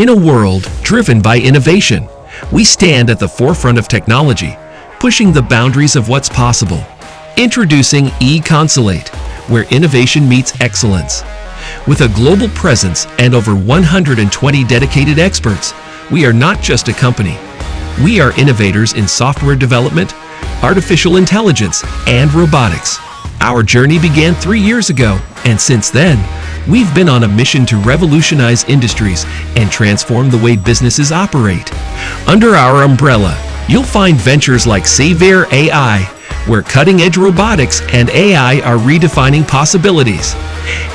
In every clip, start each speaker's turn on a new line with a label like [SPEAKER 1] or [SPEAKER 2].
[SPEAKER 1] In a world driven by innovation, we stand at the forefront of technology, pushing the boundaries of what's possible. Introducing eConsulate, where innovation meets excellence. With a global presence and over 120 dedicated experts, we are not just a company. We are innovators in software development, artificial intelligence, and robotics. Our journey began 3 years ago, and since then, we've been on a mission to revolutionize industries and transform the way businesses operate. Under our umbrella, you'll find ventures like Saver AI, where cutting-edge robotics and AI are redefining possibilities.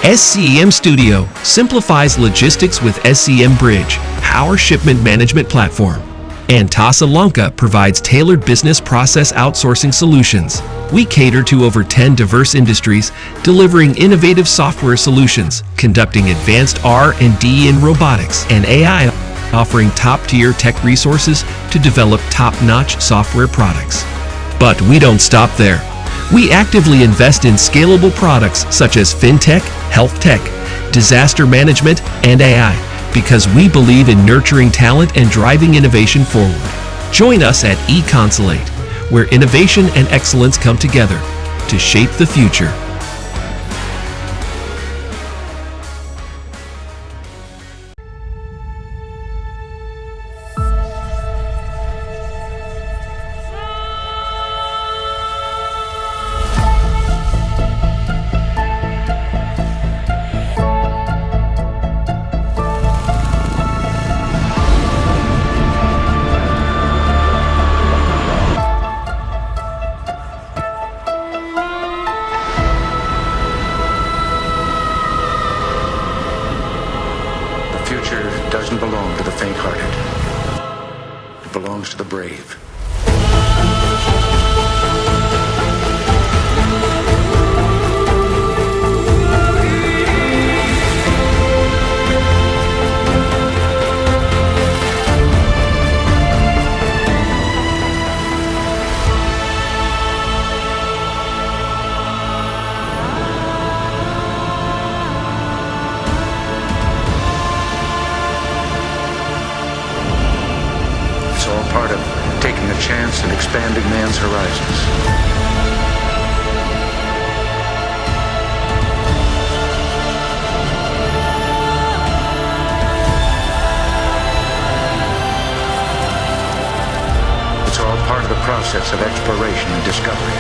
[SPEAKER 1] SCM Studio simplifies logistics with SCM Bridge, our shipment management platform. And Tasa Lanka provides tailored business process outsourcing solutions. We cater to over 10 diverse industries, delivering innovative software solutions, conducting advanced R&D in robotics and AI, offering top-tier tech resources to develop top-notch software products. But we don't stop there. We actively invest in scalable products such as fintech, health tech, disaster management, and AI, because we believe in nurturing talent and driving innovation forward. Join us at eConsulate, where innovation and excellence come together to shape the future.
[SPEAKER 2] Doesn't belong to the faint-hearted. It belongs to the brave. It's all part of taking a chance and expanding man's horizons. It's all part of the process of exploration and discovery.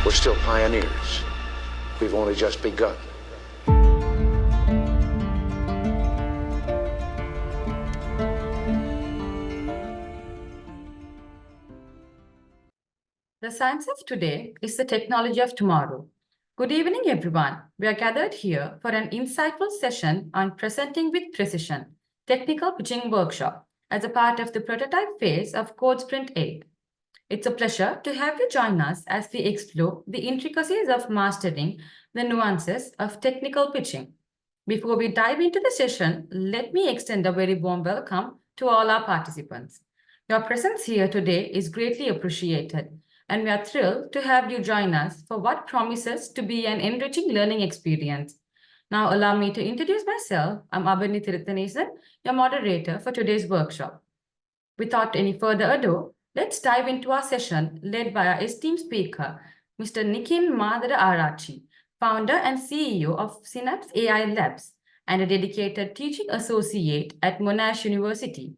[SPEAKER 2] We're still pioneers. We've only just begun.
[SPEAKER 3] The science of today is the technology of tomorrow. Good evening, everyone. We are gathered here for an insightful session on presenting with precision, technical pitching workshop as a part of the prototype phase of CODESPRINT 8. It's a pleasure to have you join us as we explore the intricacies of mastering the nuances of technical pitching. Before we dive into the session, let me extend a very warm welcome to all our participants. Your presence here today is greatly appreciated, and we are thrilled to have you join us for what promises to be an enriching learning experience. Now, allow me to introduce myself. I'm Abani Tiruthanesan, your moderator for today's workshop. Without any further ado, let's dive into our session led by our esteemed speaker, Mr. Nikin Madara Arachi, founder and CEO of Synapse AI Labs and a dedicated teaching associate at Monash University.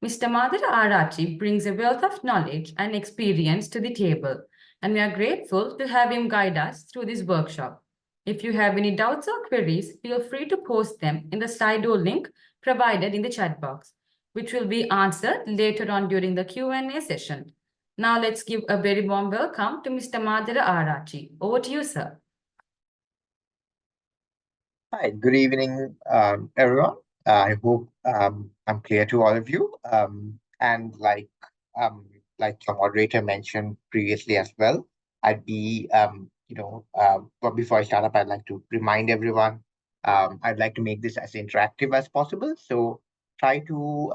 [SPEAKER 3] Mr. Madara Arachi brings a wealth of knowledge and experience to the table, and we are grateful to have him guide us through this workshop. If you have any doubts or queries, feel free to post them in the Slido link provided in the chat box, which will be answered later on during the Q&A session. Now let's give a very warm welcome to Mr. Madara Arachi. Over to you, sir.
[SPEAKER 4] Hi, good evening, everyone. I hope I'm clear to all of you. And like your moderator mentioned previously as well, I'd be, but before I start up, I'd like to remind everyone I'd like to make this as interactive as possible. So try to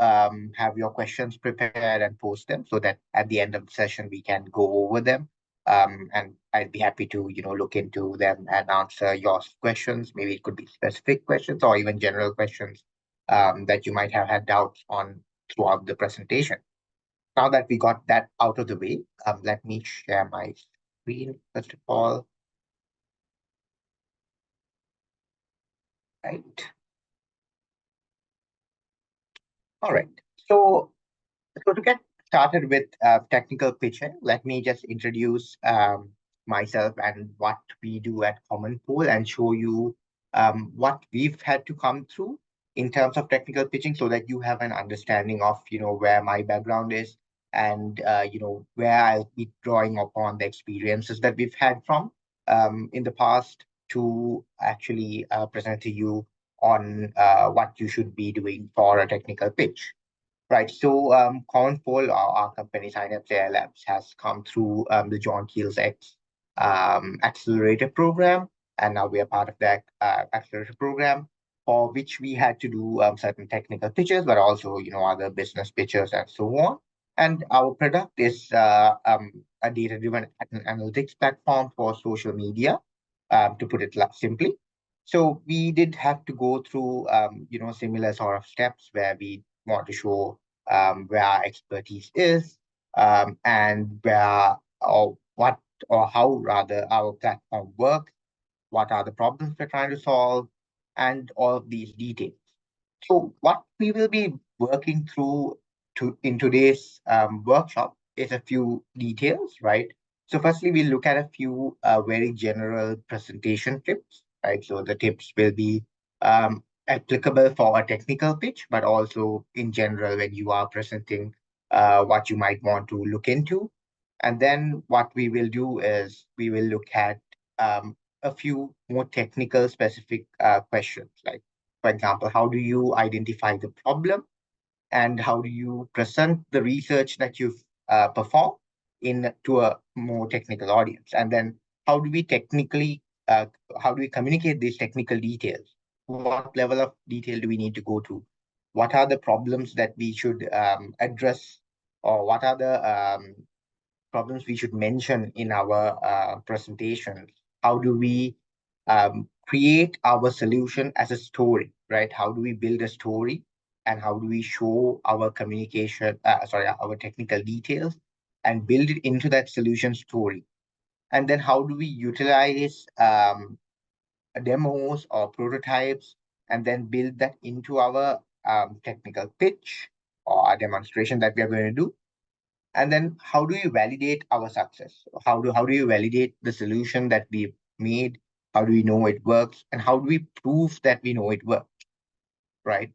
[SPEAKER 4] have your questions prepared and post them so that at the end of the session, we can go over them. And I'd be happy to, look into them and answer your questions. Maybe it could be specific questions or even general questions that you might have had doubts on throughout the presentation. Now that we got that out of the way, let me share my screen first of all. Right. All right. So to get started with technical pitching, let me just introduce myself and what we do at Common Pool and show you what we've had to come through in terms of technical pitching so that you have an understanding of, where my background is and, where I'll be drawing upon the experiences that we've had from in the past to actually present to you on what you should be doing for a technical pitch. Right. So Common our company, Synapse AI Labs, has come through the John Keel's X accelerator program, and now we are part of that accelerator program, for which we had to do certain technical pitches, but also other business pitches and so on. And our product is a data-driven analytics platform for social media, to put it simply. So we did have to go through similar sort of steps where we want to show where our expertise is, and where or what or how rather our platform works, what are the problems we're trying to solve, and all of these details. So what we will be working through in today's workshop is a few details, right? So firstly, we'll look at a few very general presentation tips, right? So the tips will be applicable for a technical pitch, but also in general when you are presenting what you might want to look into. And then what we will do is we will look at a few more technical specific questions, like, for example, how do you identify the problem and how do you present the research that you've performed to a more technical audience? And then how do we how do we communicate these technical details? What level of detail do we need to go to? What are the problems that we should address, or what are the problems we should mention in our presentations? How do we create our solution as a story, right? How do we build a story, and how do we show our our technical details and build it into that solution story? And then how do we utilize demos or prototypes and then build that into our technical pitch or a demonstration that we are going to do? And then how do you validate our success? How do you validate the solution that we've made? How do we know it works? And how do we prove that we know it works, right?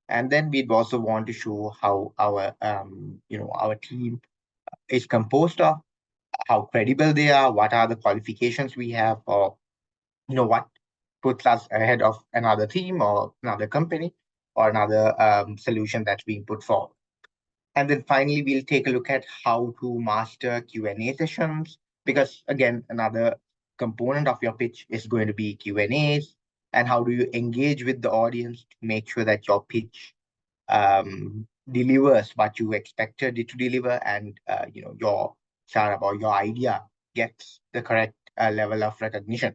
[SPEAKER 4] And then we'd also want to show how our team is composed of, how credible they are, what are the qualifications we have, or what puts us ahead of another team or another company or another solution that's being put forward. And then finally, we'll take a look at how to master Q&A sessions, because again, another component of your pitch is going to be Q&As, and how do you engage with the audience to make sure that your pitch delivers what you expected it to deliver, and your startup or your idea gets the correct level of recognition.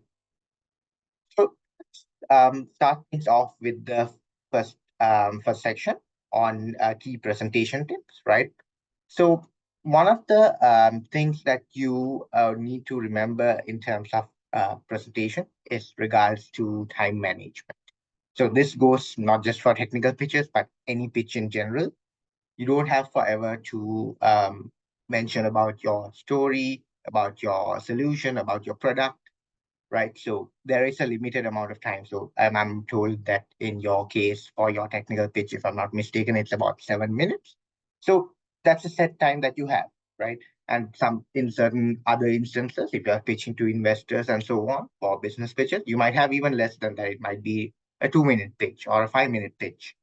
[SPEAKER 4] So start things off with the first section on key presentation tips, right? So one of the things that you need to remember in terms of presentation is regards to time management. So this goes not just for technical pitches, but any pitch in general. You don't have forever to mention about your story, about your solution, about your product, right? So there is a limited amount of time. So I'm told that in your case, for your technical pitch, if I'm not mistaken, it's about 7 minutes. So that's a set time that you have, right? And in certain other instances, if you're pitching to investors and so on, for business pitches, you might have even less than that. It might be a 2-minute pitch or a 5-minute pitch.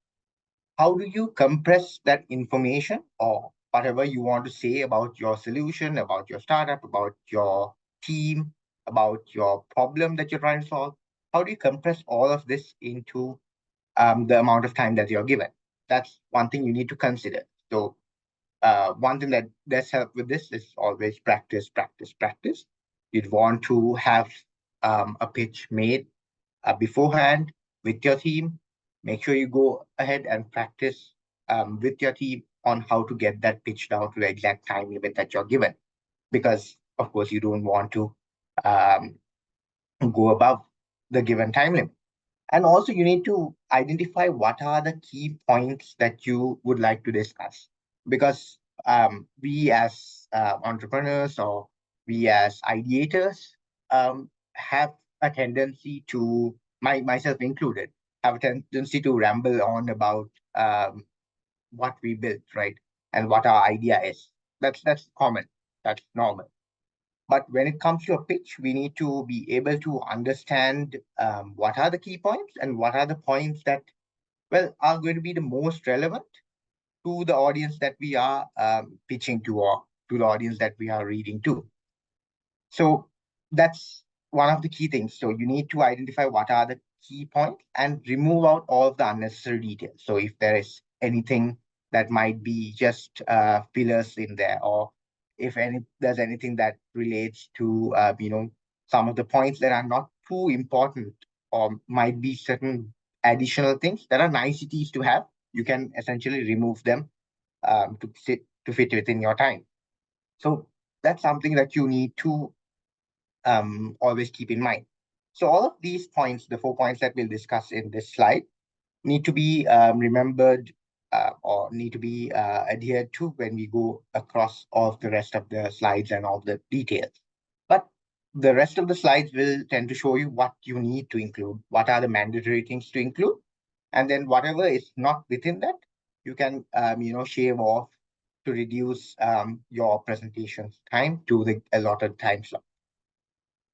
[SPEAKER 4] How do you compress that information or whatever you want to say about your solution, about your startup, about your team, about your problem that you're trying to solve? how do you compress all of this into the amount of time that you're given? That's one thing you need to consider. So one thing that does help with this is always practice, practice, practice. You'd want to have a pitch made beforehand with your team. Make sure you go ahead and practice with your team on how to get that pitch down to the exact time limit that you're given. Because, of course, you don't want to um, go above the given time limit. And also, you need to identify what are the key points that you would like to discuss. Because we as entrepreneurs or we as ideators have a tendency to, myself included, have a tendency to ramble on about what we built, right? And what our idea is. That's common. That's normal. But when it comes to a pitch, we need to be able to understand what are the key points and what are the points that, well, are going to be the most relevant to the audience that we are pitching to, or to the audience that we are reading to. So that's one of the key things. So you need to identify what are the key points and remove out all of the unnecessary details. So if there is anything that might be just fillers in there, or if there's anything that relates to some of the points that are not too important, or might be certain additional things that are niceties to have, you can essentially remove them to fit within your time. So that's something that you need to always keep in mind. So all of these points, the 4 points that we'll discuss in this slide, need to be remembered or need to be adhered to when we go across all of the rest of the slides and all the details. But the rest of the slides will tend to show you what you need to include, what are the mandatory things to include, and then whatever is not within that, you can shave off to reduce your presentation time to the allotted time slot.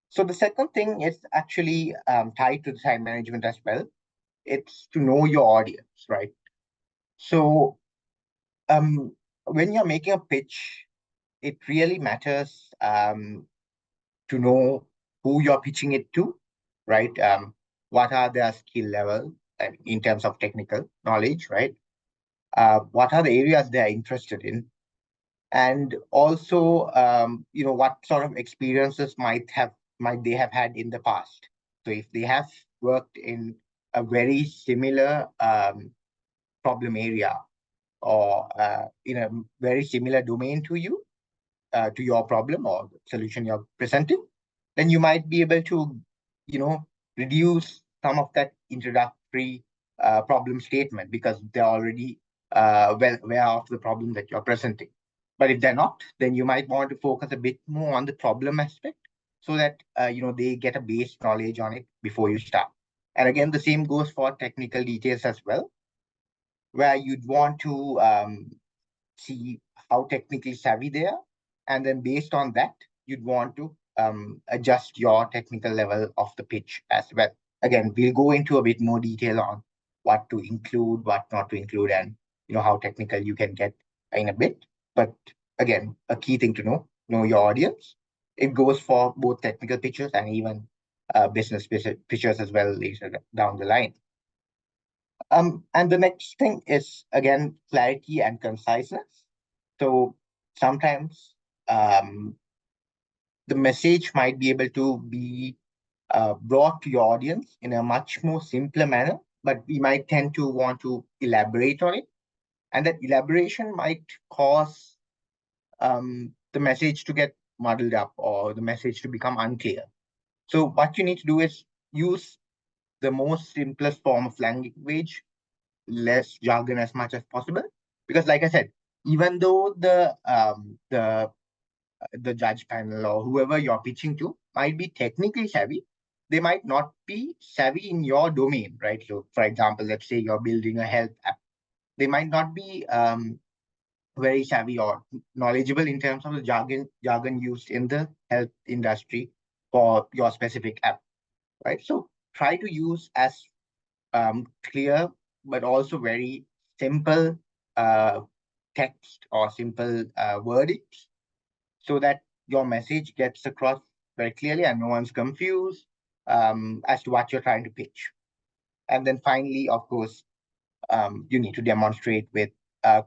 [SPEAKER 4] So the second thing is actually tied to the time management as well. It's to know your audience, right? So when you're making a pitch, it really matters to know who you're pitching it to, right? What are their skill level in terms of technical knowledge, right? What are the areas they're interested in? And also, what sort of experiences might they have had in the past. So if they have worked in a very similar problem area, or in a very similar domain to you, to your problem or solution you're presenting, then you might be able to, reduce some of that introductory problem statement, because they're already well aware of the problem that you're presenting. But if they're not, then you might want to focus a bit more on the problem aspect, so that they get a base knowledge on it before you start. And again, the same goes for technical details as well, where you'd want to see how technically savvy they are. And then based on that, you'd want to adjust your technical level of the pitch as well. Again, we'll go into a bit more detail on what to include, what not to include, and how technical you can get in a bit. But again, a key thing to know your audience. It goes for both technical pitches and even business pitches as well later down the line. And the next thing is, again, clarity and conciseness. So sometimes the message might be able to be brought to your audience in a much more simpler manner, but we might tend to want to elaborate on it. And that elaboration might cause the message to get muddled up, or the message to become unclear. So what you need to do is use the most simplest form of language, less jargon as much as possible. Because like I said, even though the judge panel or whoever you're pitching to might be technically savvy, they might not be savvy in your domain, right? So for example, let's say you're building a health app. They might not be very savvy or knowledgeable in terms of the jargon used in the health industry for your specific app, right? So try to use as clear but also very simple text or simple wordings, so that your message gets across very clearly and no one's confused. as to what you're trying to pitch. And then finally, of course, you need to demonstrate with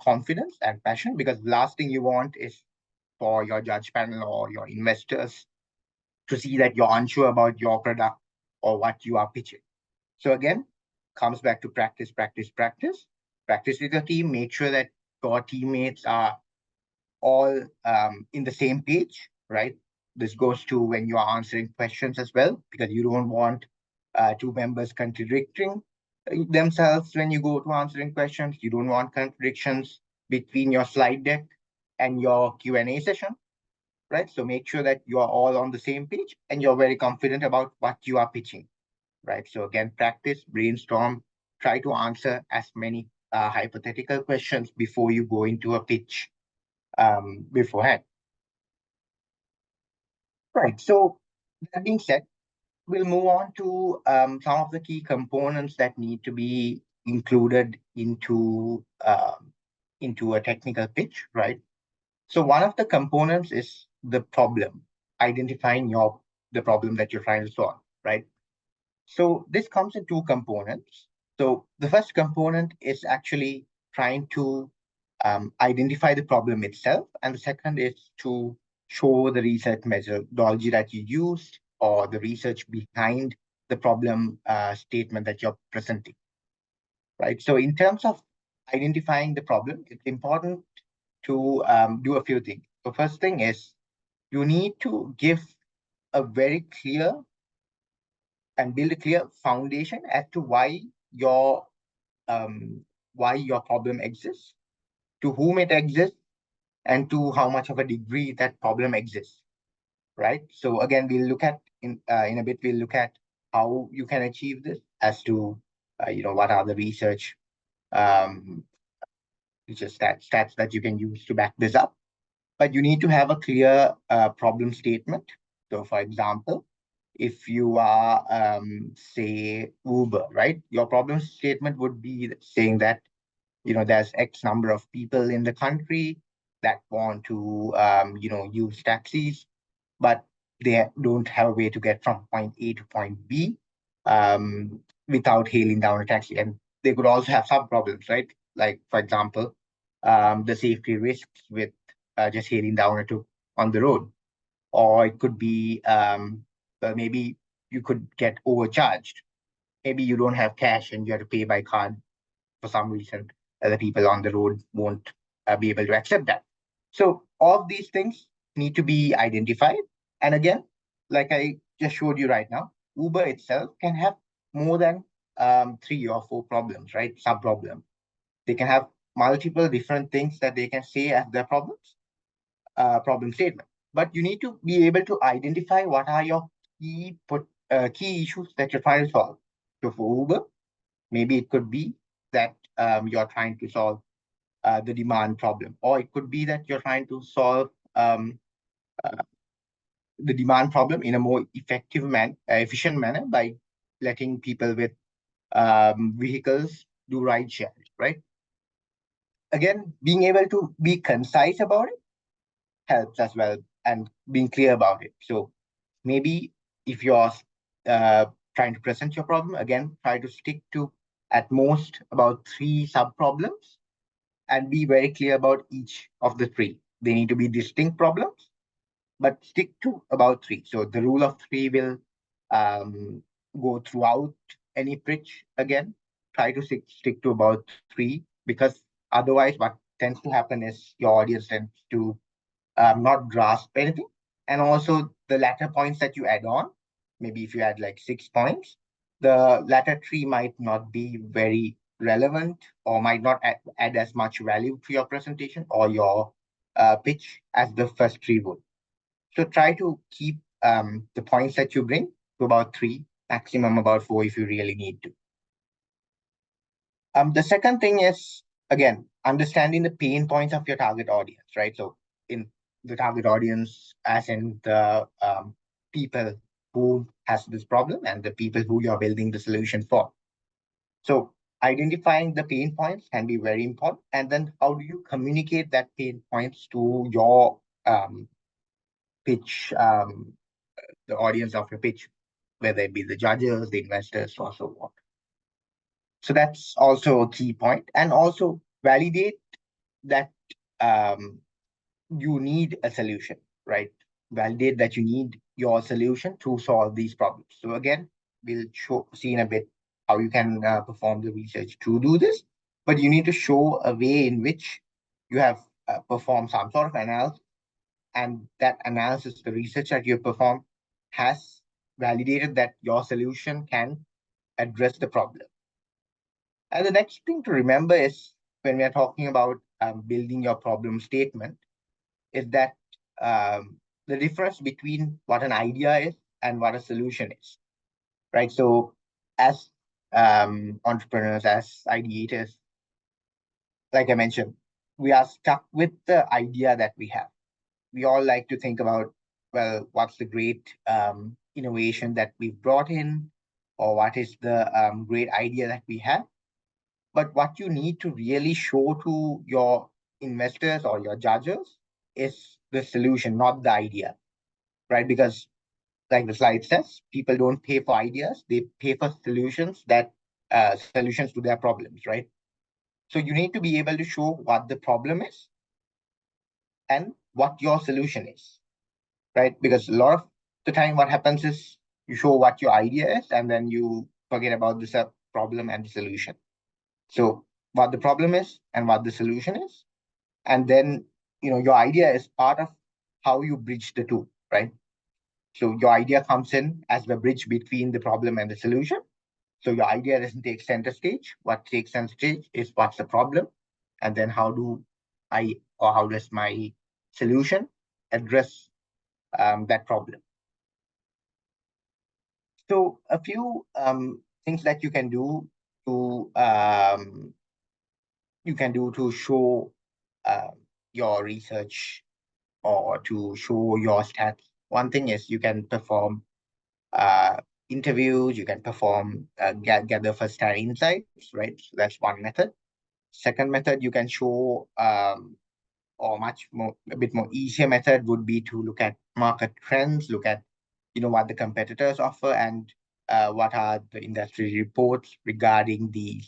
[SPEAKER 4] confidence and passion, because the last thing you want is for your judge panel or your investors to see that you're unsure about your product or what you are pitching. So again, comes back to practice, practice, practice. Practice with your team. Make sure that your teammates are all in the same page, right? This goes to when you are answering questions as well, because you don't want two members contradicting themselves when you go to answering questions. You don't want contradictions between your slide deck and your Q&A session, right? So make sure that you are all on the same page and you're very confident about what you are pitching, right? So again, practice, brainstorm, try to answer as many hypothetical questions before you go into a pitch beforehand. Right, so that being said, we'll move on to some of the key components that need to be included into a technical pitch, right? So one of the components is the problem, identifying the problem that you're trying to solve, right? So this comes in two components. So the first component is actually trying to identify the problem itself, and the second is to show the research methodology that you used or the research behind the problem statement that you're presenting, right? So in terms of identifying the problem, it's important to do a few things. The first thing is you need to give a very clear and build a clear foundation as to um, why your problem exists, to whom it exists, and to how much of a degree that problem exists, right? So again, we'll look at in a bit. We'll look at how you can achieve this, as to what are the um, research stats that you can use to back this up. But you need to have a clear problem statement. So, for example, if you are, say, Uber, right? Your problem statement would be saying that, there's X number of people in the country that want to, use taxis, but they don't have a way to get from point A to point B without hailing down a taxi. And they could also have some problems, right? Like, for example, the safety risks with just hailing down on the road. Or it could be maybe you could get overcharged. Maybe you don't have cash and you have to pay by card for some reason. Other people on the road won't be able to accept that. So all of these things need to be identified. And again, like I just showed you right now, Uber itself can have more than 3 or 4 problems, right? Sub-problems. They can have multiple different things that they can say as their problems, problem statement. But you need to be able to identify what are your key issues that you're trying to solve. So for Uber, maybe it could be that you're trying to solve the demand problem, or it could be that you're trying to solve the demand problem in a more efficient manner by letting people with vehicles do ride share, right? Again, being able to be concise about it helps as well, and being clear about it. So maybe if you're trying to present your problem, again, try to stick to at most about 3 sub-problems and be very clear about each of the 3. They need to be distinct problems, but stick to about 3. So the rule of 3 will go throughout any pitch. Again, try to stick to about 3, because otherwise what tends to happen is your audience tends to not grasp anything. And also the latter points that you add on, maybe if you add like 6 points, the latter 3 might not be very relevant or might not add as much value to your presentation or your pitch as the first 3 would. So try to keep the points that you bring to about 3, maximum about 4 if you really need to. The second thing is, again, understanding the pain points of your target audience, right? So in the target audience, as in the people who has this problem and the people who you're building the solution for. So identifying the pain points can be very important. And then how do you communicate that pain points to your pitch, the audience of your pitch? whether it be the judges, the investors, or so on. So that's also a key point. And also validate that you need a solution, right? Validate that you need your solution to solve these problems. So again, we'll see in a bit how you can perform the research to do this, but you need to show a way in which you have performed some sort of analysis, and that analysis, the research that you have performed, has validated that your solution can address the problem. And the next thing to remember is when we are talking about building your problem statement, is that the difference between what an idea is and what a solution is, right? So as entrepreneurs, as ideators, like I mentioned, we are stuck with the idea that we have. We all like to think about, well, what's the great innovation that we've brought in, or what is the great idea that we have. But what you need to really show to your investors or your judges is the solution, not the idea, right? Because, like the slide says, people don't pay for ideas; they pay for solutions solutions to their problems, right? So you need to be able to show what the problem is and what your solution is, right? Because a lot of the time, what happens is you show what your idea is, and then you forget about the problem and the solution. So what the problem is and what the solution is, and then your idea is part of how you bridge the two, right? So your idea comes in as the bridge between the problem and the solution. So your idea doesn't take center stage. What takes center stage is what's the problem, and then how does my solution address that problem. So a few things that you can do to show your research or to show your stats. One thing is you can perform interviews, you can perform gather first-hand insights, right? So that's one method. Second method, you can show or a bit more easier method would be to look at market trends, look at what the competitors offer, and what are the industry reports regarding the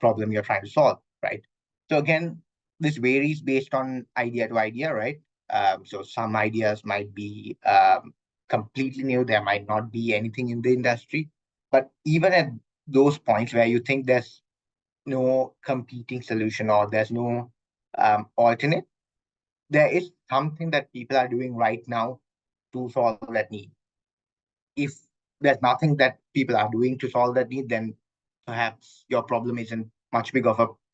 [SPEAKER 4] problem you're trying to solve, right? So again, this varies based on idea to idea, right? So some ideas might be completely new. There might not be anything in the industry. But even at those points where you think there's no competing solution or there's no alternate, there is something that people are doing right now to solve that need. If there's nothing that people are doing to solve that need, then perhaps your problem isn't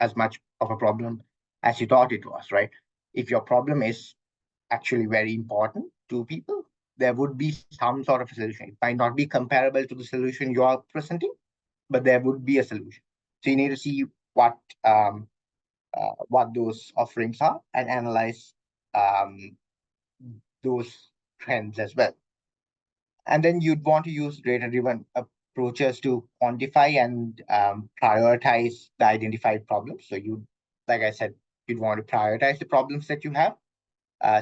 [SPEAKER 4] as much of a problem as you thought it was, right? If your problem is actually very important to people, there would be some sort of a solution. It might not be comparable to the solution you are presenting, but there would be a solution. So you need to see what those offerings are and analyze those trends as well. And then you'd want to use data-driven approaches to quantify and prioritize the identified problems. So like I said, you'd want to prioritize the problems that you have,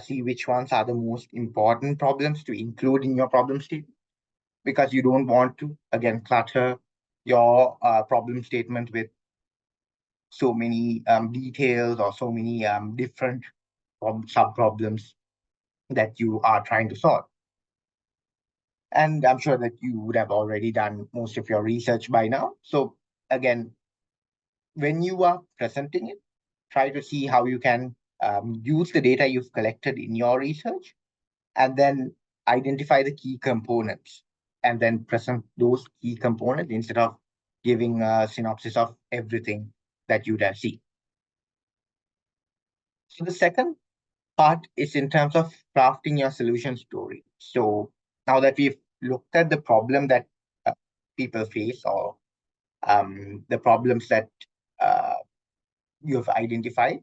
[SPEAKER 4] see which ones are the most important problems to include in your problem statement, because you don't want to, again, clutter your problem statement with so many details or so many different sub-problems that you are trying to solve. And I'm sure that you would have already done most of your research by now. So again, when you are presenting it, try to see how you can use the data you've collected in your research and then identify the key components and then present those key components instead of giving a synopsis of everything that you'd have seen. So the second part is in terms of crafting your solution story. So now that we've looked at the problem that people face or the problems that you've identified,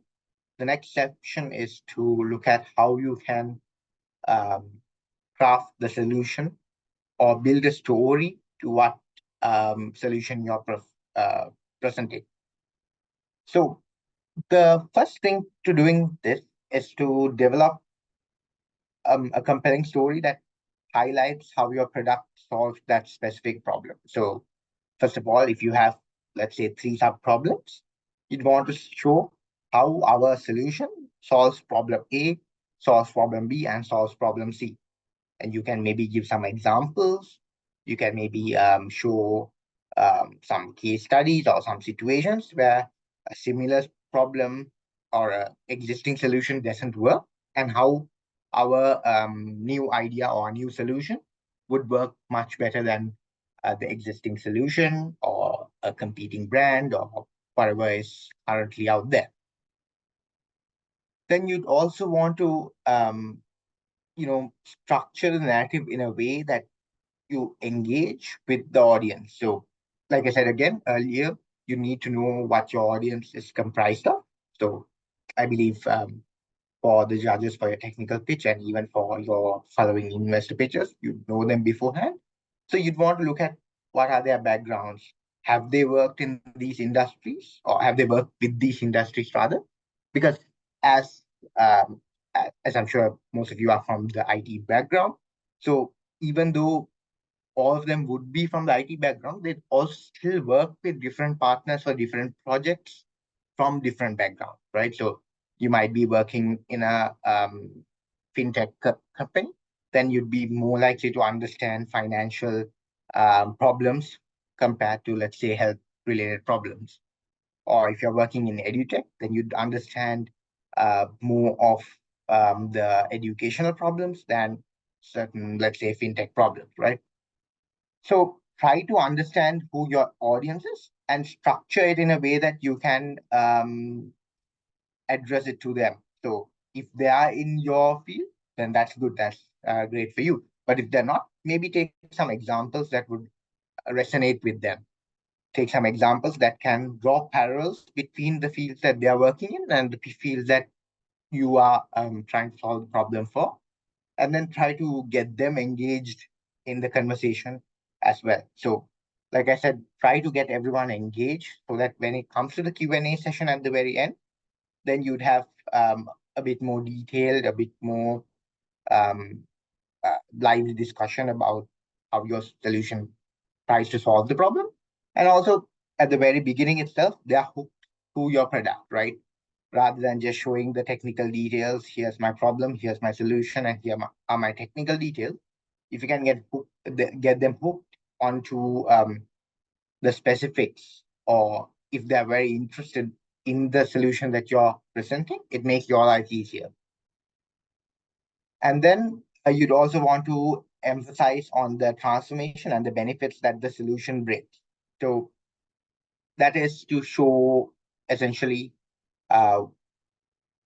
[SPEAKER 4] the next section is to look at how you can craft the solution or build a story to what solution you're presenting. So the first thing to doing this is to develop a compelling story that highlights how your product solves that specific problem. So first of all, if you have, let's say, 3 sub-problems, you'd want to show how our solution solves problem A, solves problem B, and solves problem C. And you can maybe give some examples. You can maybe show some case studies or some situations where a similar problem or a existing solution doesn't work, and how our new idea or new solution would work much better than the existing solution or a competing brand or whatever is currently out there. Then you'd also want to structure the narrative in a way that you engage with the audience. So, like I said again earlier, you need to know what your audience is comprised of. So, I believe for the judges for your technical pitch and even for your following investor pitches, you know them beforehand. So, you'd want to look at what are their backgrounds. Have they worked in these industries, or have they worked with these industries rather? Because as um, as I'm sure most of you are from the IT background, so even though all of them would be from the IT background, they all still work with different partners for different projects from different backgrounds, right? So you might be working in a fintech company, then you'd be more likely to understand financial problems compared to, let's say, health related problems. Or if you're working in edutech, then you'd understand more of the educational problems than certain, let's say, fintech problems, right? So try to understand who your audience is and structure it in a way that you can address it to them. So if they are in your field, then that's good. That's great for you. But if they're not, maybe take some examples that would resonate with them. Take some examples that can draw parallels between the fields that they are working in and the fields that you are trying to solve the problem for, and then try to get them engaged in the conversation as well. So, like I said, try to get everyone engaged so that when it comes to the Q&A session at the very end, then you'd have a bit more detailed, a bit more um, lively discussion about how your solution tries to solve the problem. And also at the very beginning itself, they are hooked to your product, right? Rather than just showing the technical details. Here's my problem, here's my solution, and here are my technical details. If you can get them hooked onto the specifics, or if they're very interested in the solution that you're presenting, it makes your life easier. And then you'd also want to emphasize on the transformation and the benefits that the solution brings. So that is to show essentially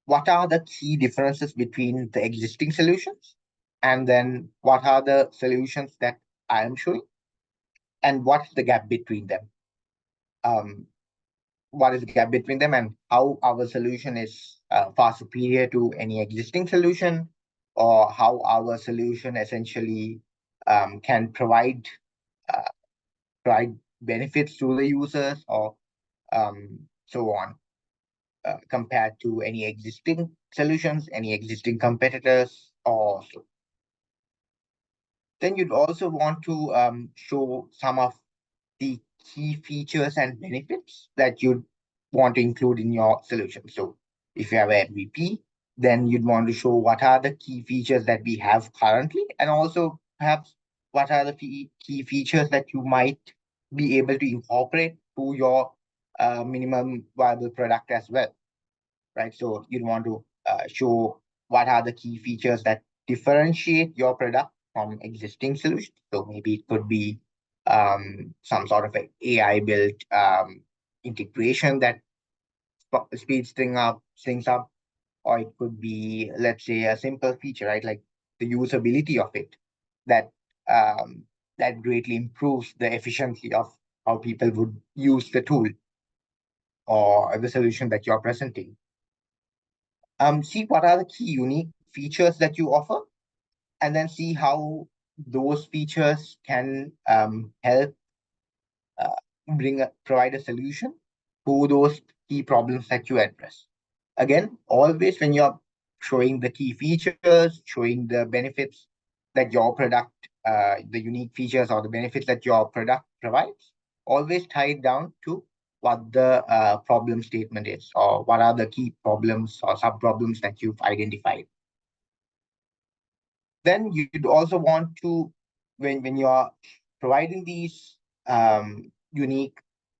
[SPEAKER 4] what are the key differences between the existing solutions, and then what are the solutions that I am showing, and what's the gap between them. What is the gap between them, and how our solution is far superior to any existing solution, or how our solution essentially can uh, provide benefits to the users, or so on, compared to any existing solutions, any existing competitors, or so. Then you'd also want to show some of the key features and benefits that you'd want to include in your solution. So if you have an MVP, then you'd want to show what are the key features that we have currently, and also perhaps what are the key features that you might be able to incorporate to your minimum viable product as well, right? So you'd want to show what are the key features that differentiate your product from existing solutions. So maybe it could be some sort of an AI built integration that speeds things up, or it could be, let's say, a simple feature, right? Like the usability of it that um, that greatly improves the efficiency of how people would use the tool or the solution that you're presenting. See what are the key unique features that you offer, and then see how those features can help uh, provide a solution to those key problems that you address. Again, always when you're showing the key features, showing the benefits that your product, the unique features or the benefits that your product provides, always tie it down to what the problem statement is, or what are the key problems or sub-problems that you've identified. Then you'd also want to, when you're providing these unique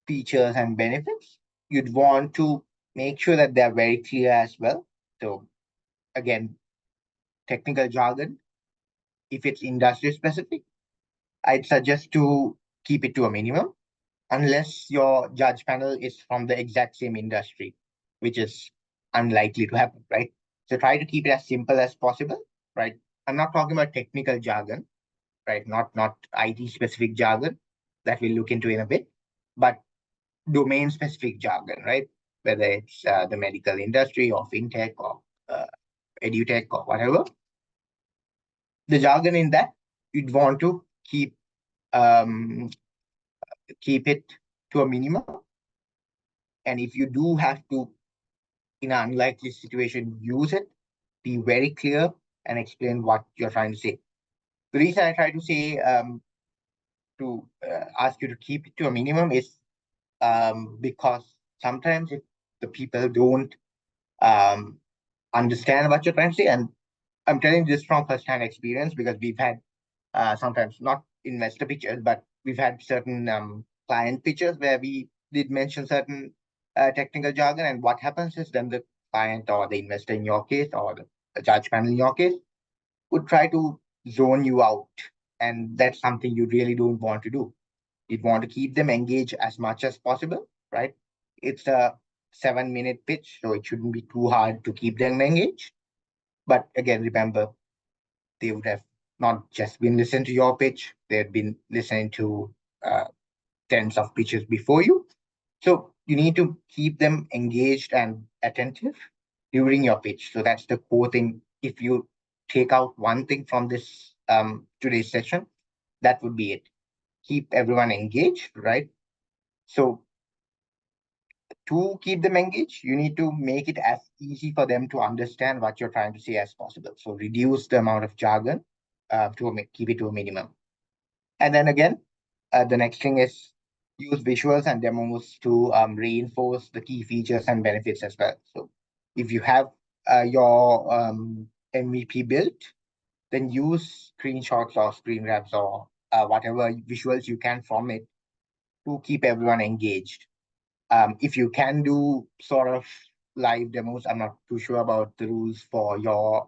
[SPEAKER 4] features and benefits, you'd want to make sure that they're very clear as well. So again, technical jargon, if it's industry specific, I'd suggest to keep it to a minimum, unless your judge panel is from the exact same industry, which is unlikely to happen, right? So try to keep it as simple as possible, right? I'm not talking about technical jargon, right? Not IT specific jargon that we'll look into in a bit, but domain specific jargon, right? Whether it's the medical industry or fintech or edutech or whatever. The jargon in that, you'd want to um, keep it to a minimum. And if you do have to, in an unlikely situation, use it, be very clear and explain what you're trying to say. The reason I try to say to ask you to keep it to a minimum is because sometimes if the people don't understand what you're trying to say, and I'm telling this from first-hand experience because we've had sometimes not investor pitches, but we've had certain client pitches where we did mention certain technical jargon, and what happens is then the client or the investor in your case, or the judge panel in your case, would try to zone you out, and that's something you really don't want to do. You'd want to keep them engaged as much as possible, right? It's a 7-minute pitch, so it shouldn't be too hard to keep them engaged. But again, remember, they would have not just been listening to your pitch, they've been listening to tens of pitches before you. So you need to keep them engaged and attentive during your pitch. So that's the core thing. If you take out one thing from this today's session, that would be it. Keep everyone engaged, right? So to keep them engaged, you need to make it as easy for them to understand what you're trying to say as possible. So reduce the amount of jargon to keep it to a minimum. And then again, the next thing is use visuals and demos to reinforce the key features and benefits as well. So if you have your MVP built, then use screenshots or screen grabs or whatever visuals you can from it to keep everyone engaged. If you can do sort of live demos, I'm not too sure about the rules for your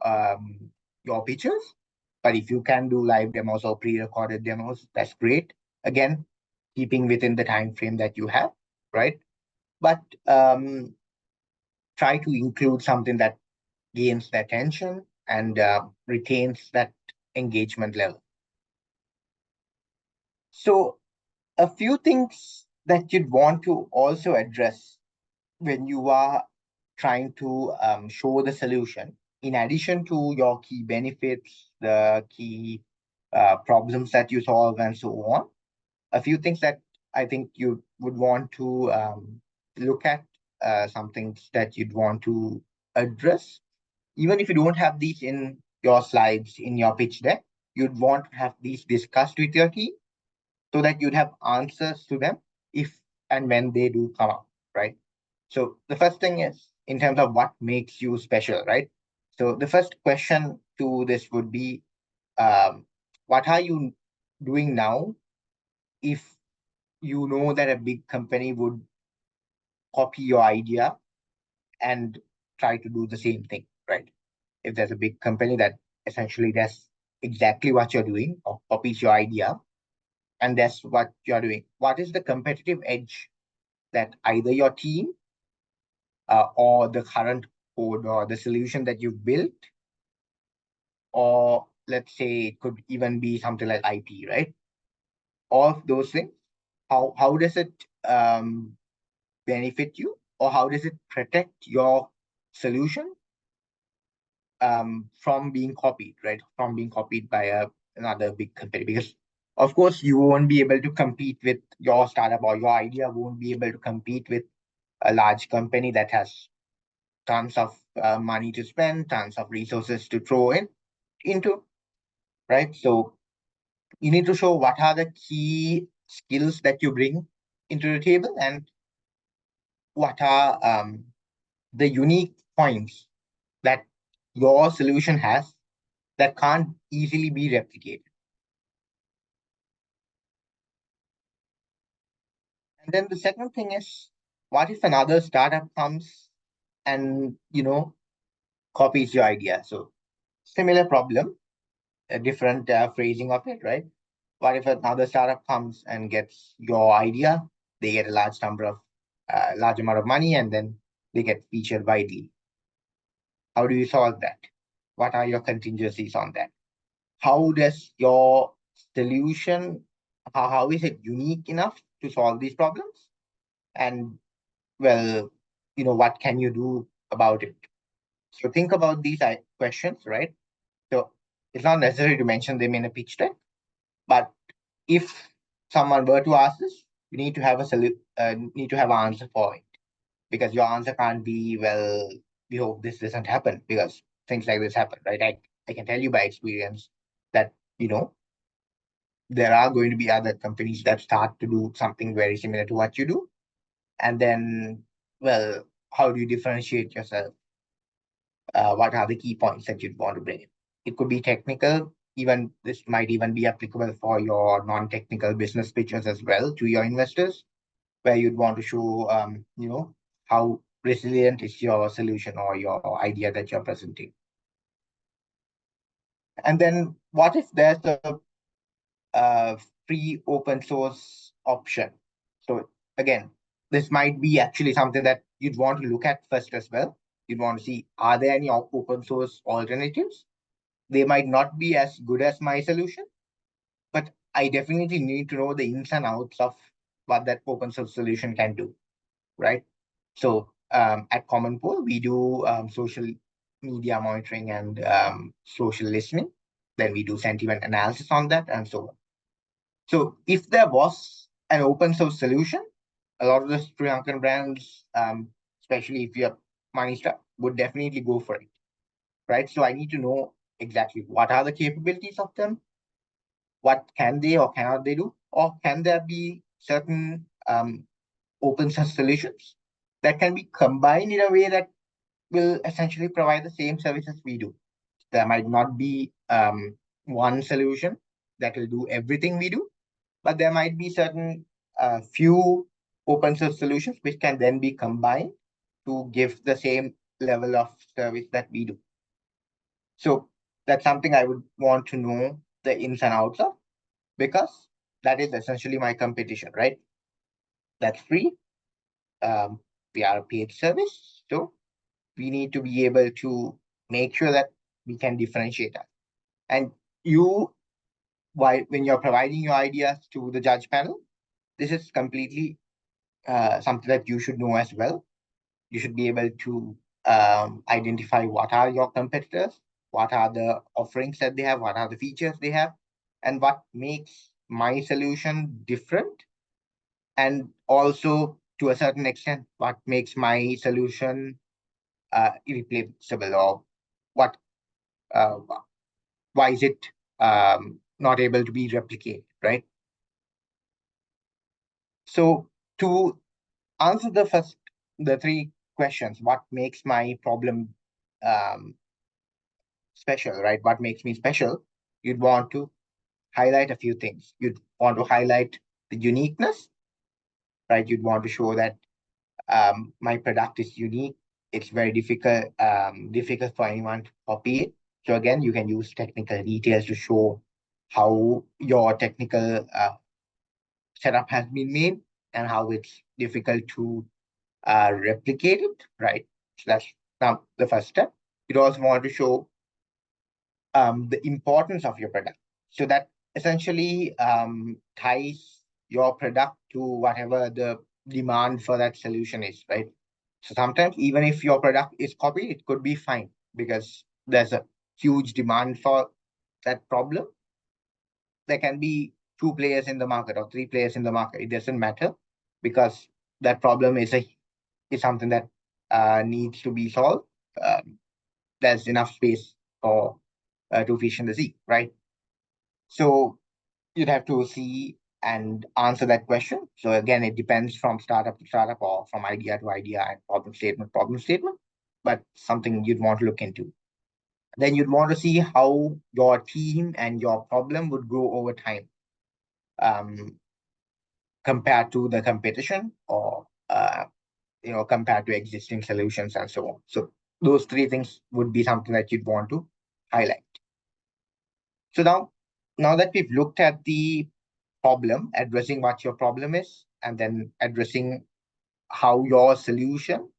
[SPEAKER 4] pitches, but if you can do live demos or pre-recorded demos, that's great. Again, keeping within the time frame that you have, right? But try to include something that gains the attention and retains that engagement level. So a few things that you'd want to also address when you are trying to show the solution, in addition to your key benefits, the key problems that you solve, and so on, a few things that I think you would want to look at, some things that you'd want to address. Even if you don't have these in your slides, in your pitch deck, you'd want to have these discussed with your team so that you'd have answers to them if and when they do come up, right? So the first thing is in terms of what makes you special, right? So the first question to this would be, what are you doing now if you know that a big company would copy your idea and try to do the same thing, right? If there's a big company that essentially does exactly what you're doing or copies your idea, and that's what you're doing, what is the competitive edge that either your team or the current code or the solution that you've built, or let's say it could even be something like IP, right? All of those things, how does it benefit you, or how does it protect your solution from being copied, right? From being copied by another big company. Because of course you won't be able to compete with your startup, or your idea won't be able to compete with a large company that has tons of money to spend, tons of resources to throw into, right? So you need to show what are the key skills that you bring into the table and what are the unique points that your solution has that can't easily be replicated. And then the second thing is, what if another startup comes and, copies your idea? So similar problem, a different phrasing of it, right? What if another startup comes and gets your idea? They get a large amount of money, and then they get featured widely. How do you solve that? What are your contingencies on that? How does your solution, how is it unique enough to solve these problems? And well, what can you do about it? So think about these questions, right? So it's not necessary to mention them in a pitch deck, but if someone were to ask this, you need to have need to have an answer for it, because your answer can't be, well, we hope this doesn't happen, because things like this happen, right? I can tell you by experience that there are going to be other companies that start to do something very similar to what you do, and then, well, how do you differentiate yourself? What are the key points that you'd want to bring in? It could be technical. Even this might even be applicable for your non-technical business pitches as well to your investors, where you'd want to show, how resilient is your solution or your idea that you're presenting. And then, what if there's a free open source option? So again, this might be actually something that you'd want to look at first as well. You'd want to see, are there any open source alternatives? They might not be as good as my solution, but I definitely need to know the ins and outs of what that open source solution can do, right? So at Common Pool, we do social media monitoring and social listening. Then we do sentiment analysis on that and so on. So if there was an open source solution, a lot of the Sri Lankan brands, especially if you're money strapped, would definitely go for it, right? So I need to know exactly what are the capabilities of them, what can they or cannot they do, or can there be certain open source solutions that can be combined in a way that will essentially provide the same services we do. There might not be one solution that will do everything we do, but there might be certain few open source solutions which can then be combined to give the same level of service that we do. So that's something I would want to know the ins and outs of, because that is essentially my competition, right? That's free. We are a paid service, so we need to be able to make sure that we can differentiate that. And when you're providing your ideas to the judge panel, this is completely something that you should know as well. You should be able to identify what are your competitors, what are the offerings that they have, what are the features they have, and what makes my solution different. And also, to a certain extent, what makes my solution irreplaceable, or what uh, why is it not able to be replicated, right? So to answer the three questions, what makes my problem special, right? What makes me special? You'd want to highlight a few things. You'd want to highlight the uniqueness, right? You'd want to show that my product is unique. It's very difficult for anyone to copy it. So again, you can use technical details to show how your technical setup has been made and how it's difficult to replicate it, right? So that's now the first step. You also want to show the importance of your product. So that essentially ties your product to whatever the demand for that solution is, right? So sometimes even if your product is copied, it could be fine because there's a huge demand for that problem. There can be two players in the market or three players in the market. It doesn't matter, because that problem is something that needs to be solved. There's enough space for two fish in the sea, right? So you'd have to see and answer that question. So again, it depends from startup to startup or from idea to idea and problem statement, but something you'd want to look into. Then you'd want to see how your team and your problem would grow over time, um, compared to the competition, or compared to existing solutions and so on. So those three things would be something that you'd want to highlight. So now that we've looked at the problem, addressing what your problem is, and then addressing how your solution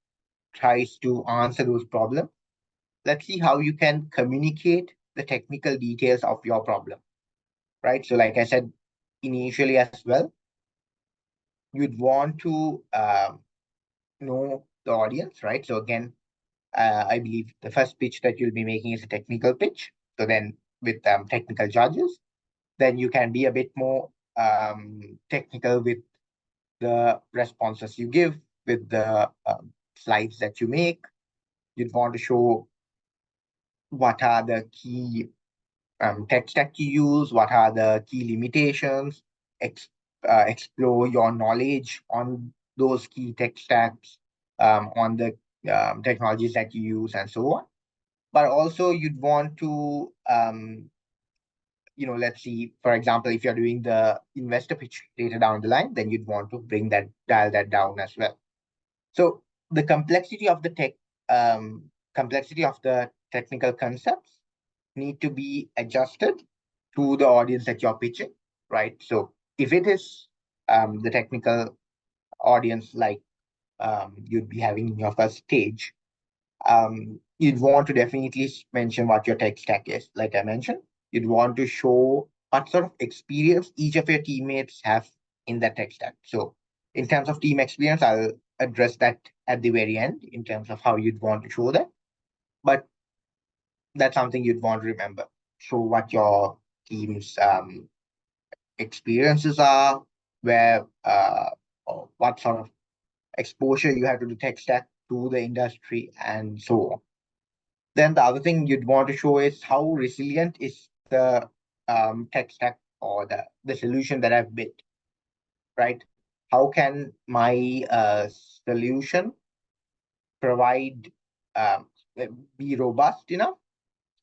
[SPEAKER 4] tries to answer those problems, let's see how you can communicate the technical details of your problem, right? So like I said initially as well, you'd want to know the audience, right? So again, I believe the first pitch that you'll be making is a technical pitch. So then with technical judges, then you can be a bit more technical with the responses you give, with the slides that you make. You'd want to show what are the key tech stack you use, what are the key limitations, explore your knowledge on those key tech stacks, on the technologies that you use, and so on. But also you'd want to, let's see, for example, if you're doing the investor pitch later down the line, then you'd want to dial that down as well. So the complexity of the technical concepts need to be adjusted to the audience that you're pitching, right? So if it is the technical audience, like you'd be having in your first stage, you'd want to definitely mention what your tech stack is. Like I mentioned, you'd want to show what sort of experience each of your teammates have in that tech stack. So in terms of team experience, I'll address that at the very end in terms of how you'd want to show that. But that's something you'd want to remember. Show what your team's experiences are, where or what sort of exposure you have to the tech stack, to the industry, and so on. Then the other thing you'd want to show is how resilient is the tech stack or the solution that I've built, right? How can my solution provide um, be robust enough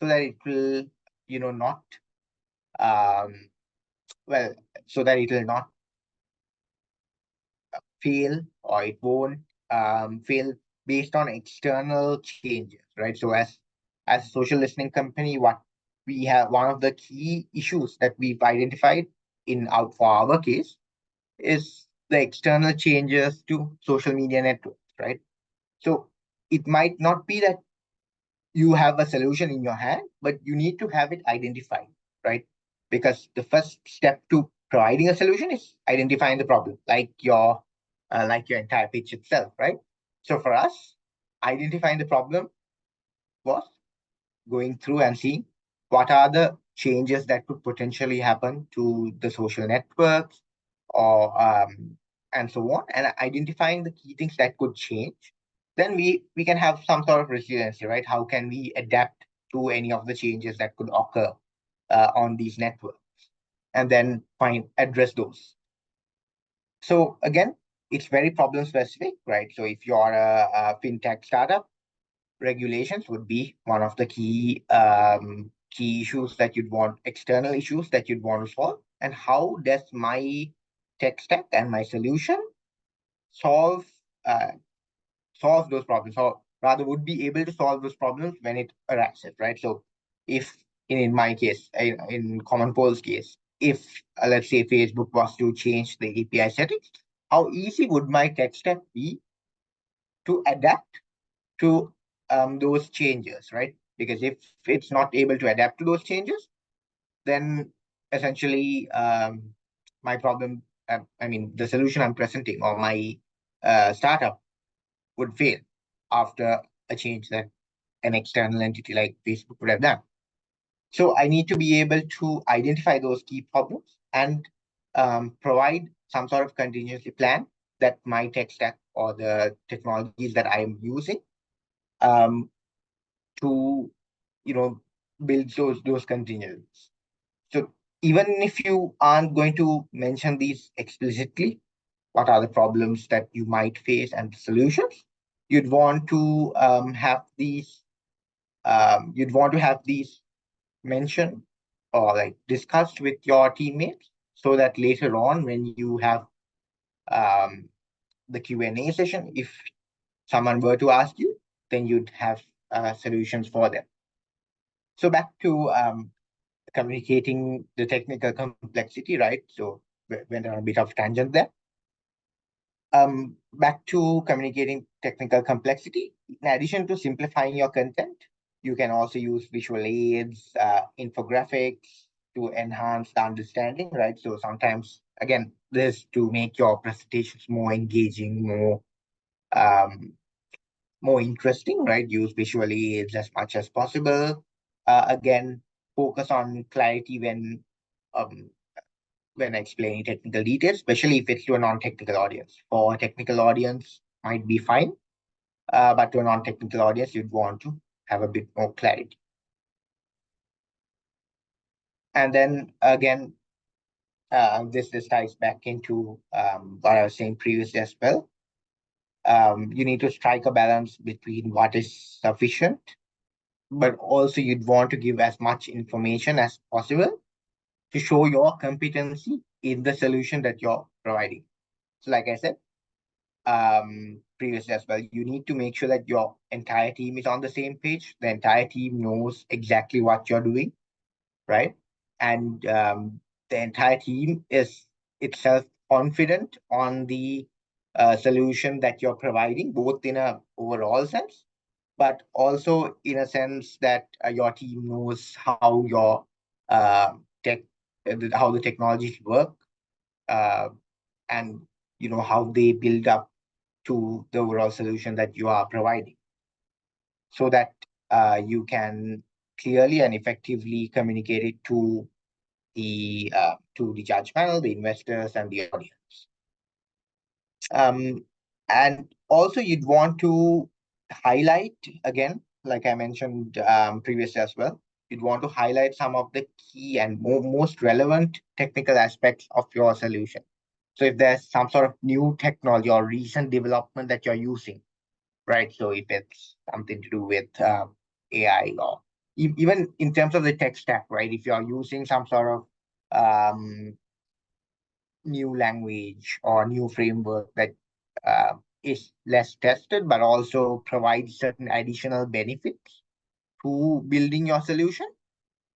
[SPEAKER 4] so that it will, not um, well, so that it will not fail, or it won't fail based on external changes, right? So as a social listening company, what we have, one of the key issues that we've identified for our case, is the external changes to social media networks, right? So it might not be that you have a solution in your hand, but you need to have it identified, right? Because the first step to providing a solution is identifying the problem, like your entire pitch itself, right? So for us, identifying the problem was going through and seeing what are the changes that could potentially happen to the social networks, or and so on, and identifying the key things that could change. Then we can have some sort of resiliency, right? How can we adapt to any of the changes that could occur on these networks, and then address those. So again, it's very problem specific, right? So if you're a fintech startup, regulations would be one of the key issues that you'd want, external issues that you'd want to solve. And how does my tech stack and my solution solve uh, solve those problems, or rather would be able to solve those problems when it arises, right? So if in my case, in Common Pole's case, if let's say Facebook was to change the API settings, how easy would my tech stack be to adapt to those changes, right? Because if it's not able to adapt to those changes, then essentially my problem, the solution I'm presenting, or my startup, would fail after a change that an external entity like Facebook would have done. So I need to be able to identify those key problems and provide some sort of contingency plan that my tech stack or the technologies that I am using um, to build those contingencies. So even if you aren't going to mention these explicitly, what are the problems that you might face and the solutions, you'd want to have these mentioned or like discussed with your teammates, so that later on when you have um, the Q&A session, if someone were to ask you, then you'd have solutions for them. So back to communicating the technical complexity, right? So went on a bit of tangent there. Back to communicating technical complexity. In addition to simplifying your content, you can also use visual aids, infographics to enhance the understanding, right? So sometimes, again, this to make your presentations more engaging, um, more interesting, right? Use visual aids as much as possible. Again, focus on clarity um, when explaining technical details, especially if it's to a non-technical audience. For a technical audience, might be fine, but to a non-technical audience, you'd want to have a bit more clarity. And then again, this ties back into what I was saying previously as well. You need to strike a balance between what is sufficient, but also you'd want to give as much information as possible to show your competency in the solution that you're providing. So like I said previously as well, you need to make sure that your entire team is on the same page. The entire team knows exactly what you're doing, right? And the entire team is itself confident on the solution that you're providing, both in a overall sense, but also in a sense that your team knows how your tech, how the technologies work, uh, and how they build up to the overall solution that you are providing, so that you can clearly and effectively communicate it to the judge panel, the investors, and the audience. And also, you'd want to highlight, again, like I mentioned previously as well, you'd want to highlight some of the key and most relevant technical aspects of your solution. So if there's some sort of new technology or recent development that you're using, right? So if it's something to do with AI, or even in terms of the tech stack, right? If you're using some sort of new language or new framework that is less tested, but also provides certain additional benefits to building your solution,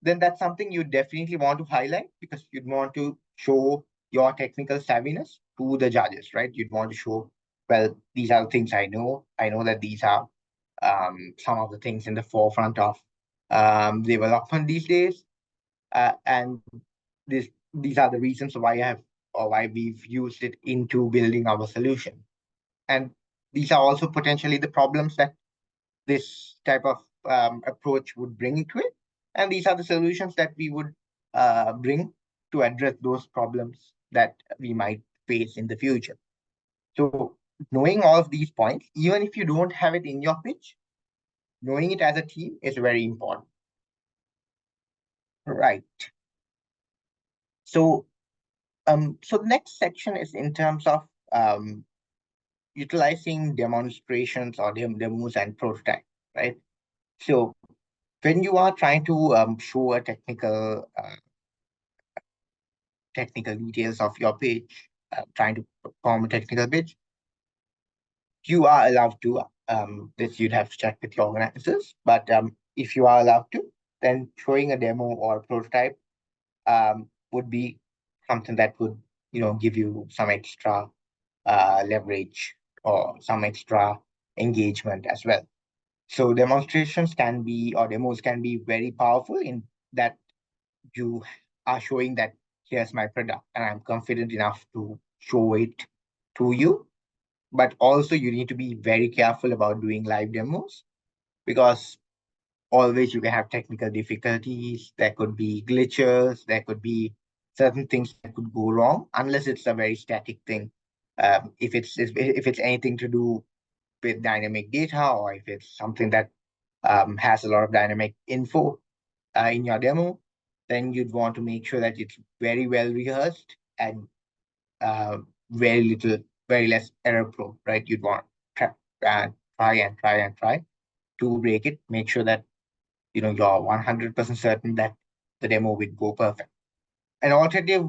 [SPEAKER 4] then that's something you definitely want to highlight, because you'd want to show your technical savviness to the judges, right? You'd want to show, well, these are the things I know. I know that these are some of the things in the forefront of development these days, and these are the reasons why I have, or why we've used it into building our solution. And these are also potentially the problems that this type of approach would bring into it. And these are the solutions that we would bring to address those problems that we might face in the future. So knowing all of these points, even if you don't have it in your pitch, knowing it as a team is very important. Right. So so the next section is in terms of utilizing demonstrations or demos and prototype, right? So when you are trying to show a technical details of your page, trying to perform a technical pitch, you are allowed to, this you'd have to check with your organizers, but if you are allowed to, then showing a demo or prototype would be something that would, give you some extra leverage or some extra engagement as well. So demonstrations can be, or demos can be very powerful in that you are showing that here's my product and I'm confident enough to show it to you. But also you need to be very careful about doing live demos, because always you can have technical difficulties. There could be glitches, there could be certain things that could go wrong, unless it's a very static thing. If it's anything to do with dynamic data, or if it's something that has a lot of dynamic info in your demo, then you'd want to make sure that it's very well rehearsed and very less error prone, right? You'd want to try to break it. Make sure that you're 100% certain that the demo would go perfect. An alternative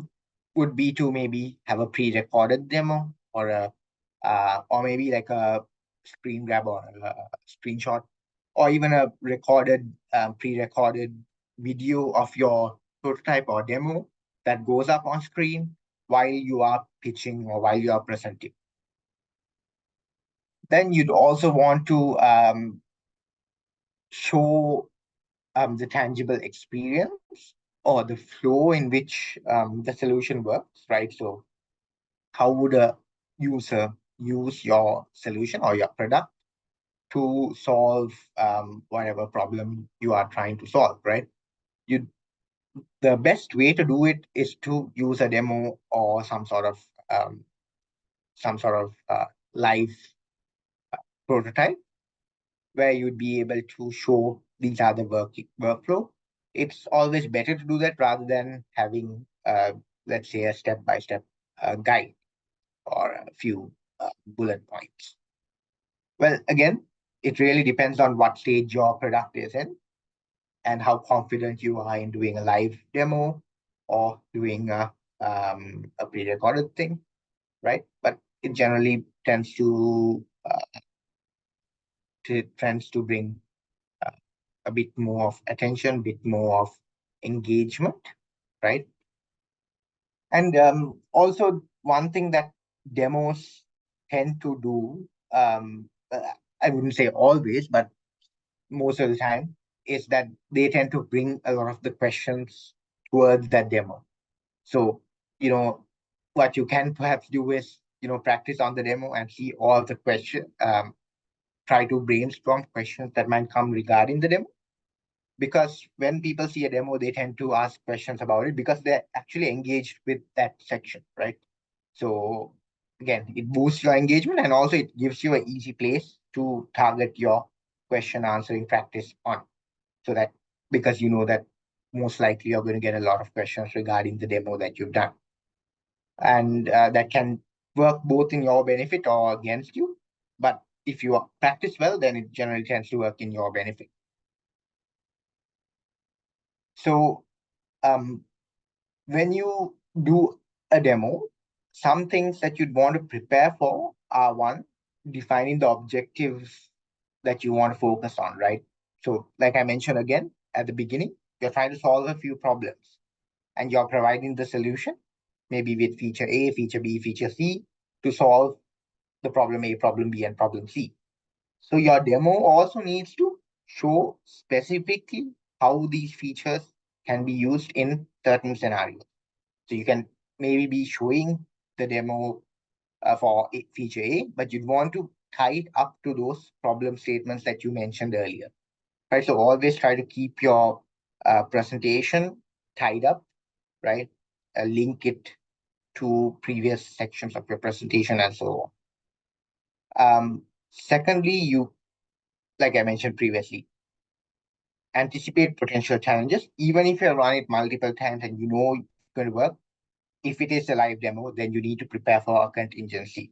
[SPEAKER 4] would be to maybe have a pre-recorded demo or maybe like a screen grab or a screenshot or even a pre-recorded video of your prototype or demo that goes up on screen while you are pitching or while you are presenting. Then you'd also want to show the tangible experience or the flow in which the solution works, right? So how would a user use your solution or your product to solve whatever problem you are trying to solve, right? The best way to do it is to use a demo or some sort of live prototype where you'd be able to show these are the workflow. It's always better to do that rather than having, let's say, a step-by-step guide or a few bullet points. Well, again, it really depends on what stage your product is in and how confident you are in doing a live demo or doing a pre-recorded thing, right? But it generally tends to bring a bit more of attention, bit more of engagement, right? And also one thing that demos tend to do, I wouldn't say always, but most of the time, is that they tend to bring a lot of the questions towards that demo. So, what you can perhaps do is, practice on the demo and see all the questions, try to brainstorm questions that might come regarding the demo. Because when people see a demo, they tend to ask questions about it because they're actually engaged with that section, right? So again, it boosts your engagement and also it gives you an easy place to target your question answering practice on. So that because you know that most likely you're going to get a lot of questions regarding the demo that you've done. And that can work both in your benefit or against you. But if you practice well, then it generally tends to work in your benefit. So when you do a demo, some things that you'd want to prepare for are one, defining the objectives that you want to focus on, right? So like I mentioned again at the beginning, you're trying to solve a few problems and you're providing the solution, maybe with feature A, feature B, feature C to solve the problem A, problem B, and problem C. So your demo also needs to show specifically how these features can be used in certain scenarios. So you can maybe be showing the demo for feature A, but you'd want to tie it up to those problem statements that you mentioned earlier. Right. So always try to keep your presentation tied up, right? Link it to previous sections of your presentation and so on. Secondly, like I mentioned previously, anticipate potential challenges. Even if you run it multiple times and you know it's going to work, if it is a live demo, then you need to prepare for a contingency.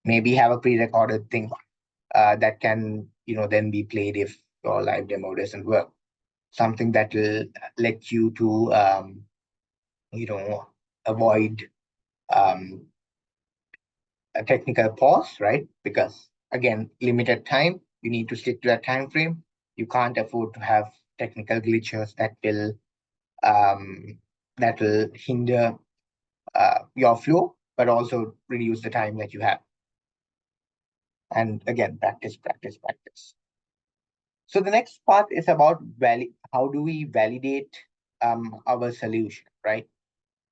[SPEAKER 4] Maybe have a pre-recorded thing that can, then be played if your live demo doesn't work. Something that will let you to, avoid a technical pause, right? Because again, limited time, you need to stick to that time frame. You can't afford to have technical glitches that will hinder your flow, but also reduce the time that you have. And again, practice, practice, practice. So the next part is about how do we validate our solution, right?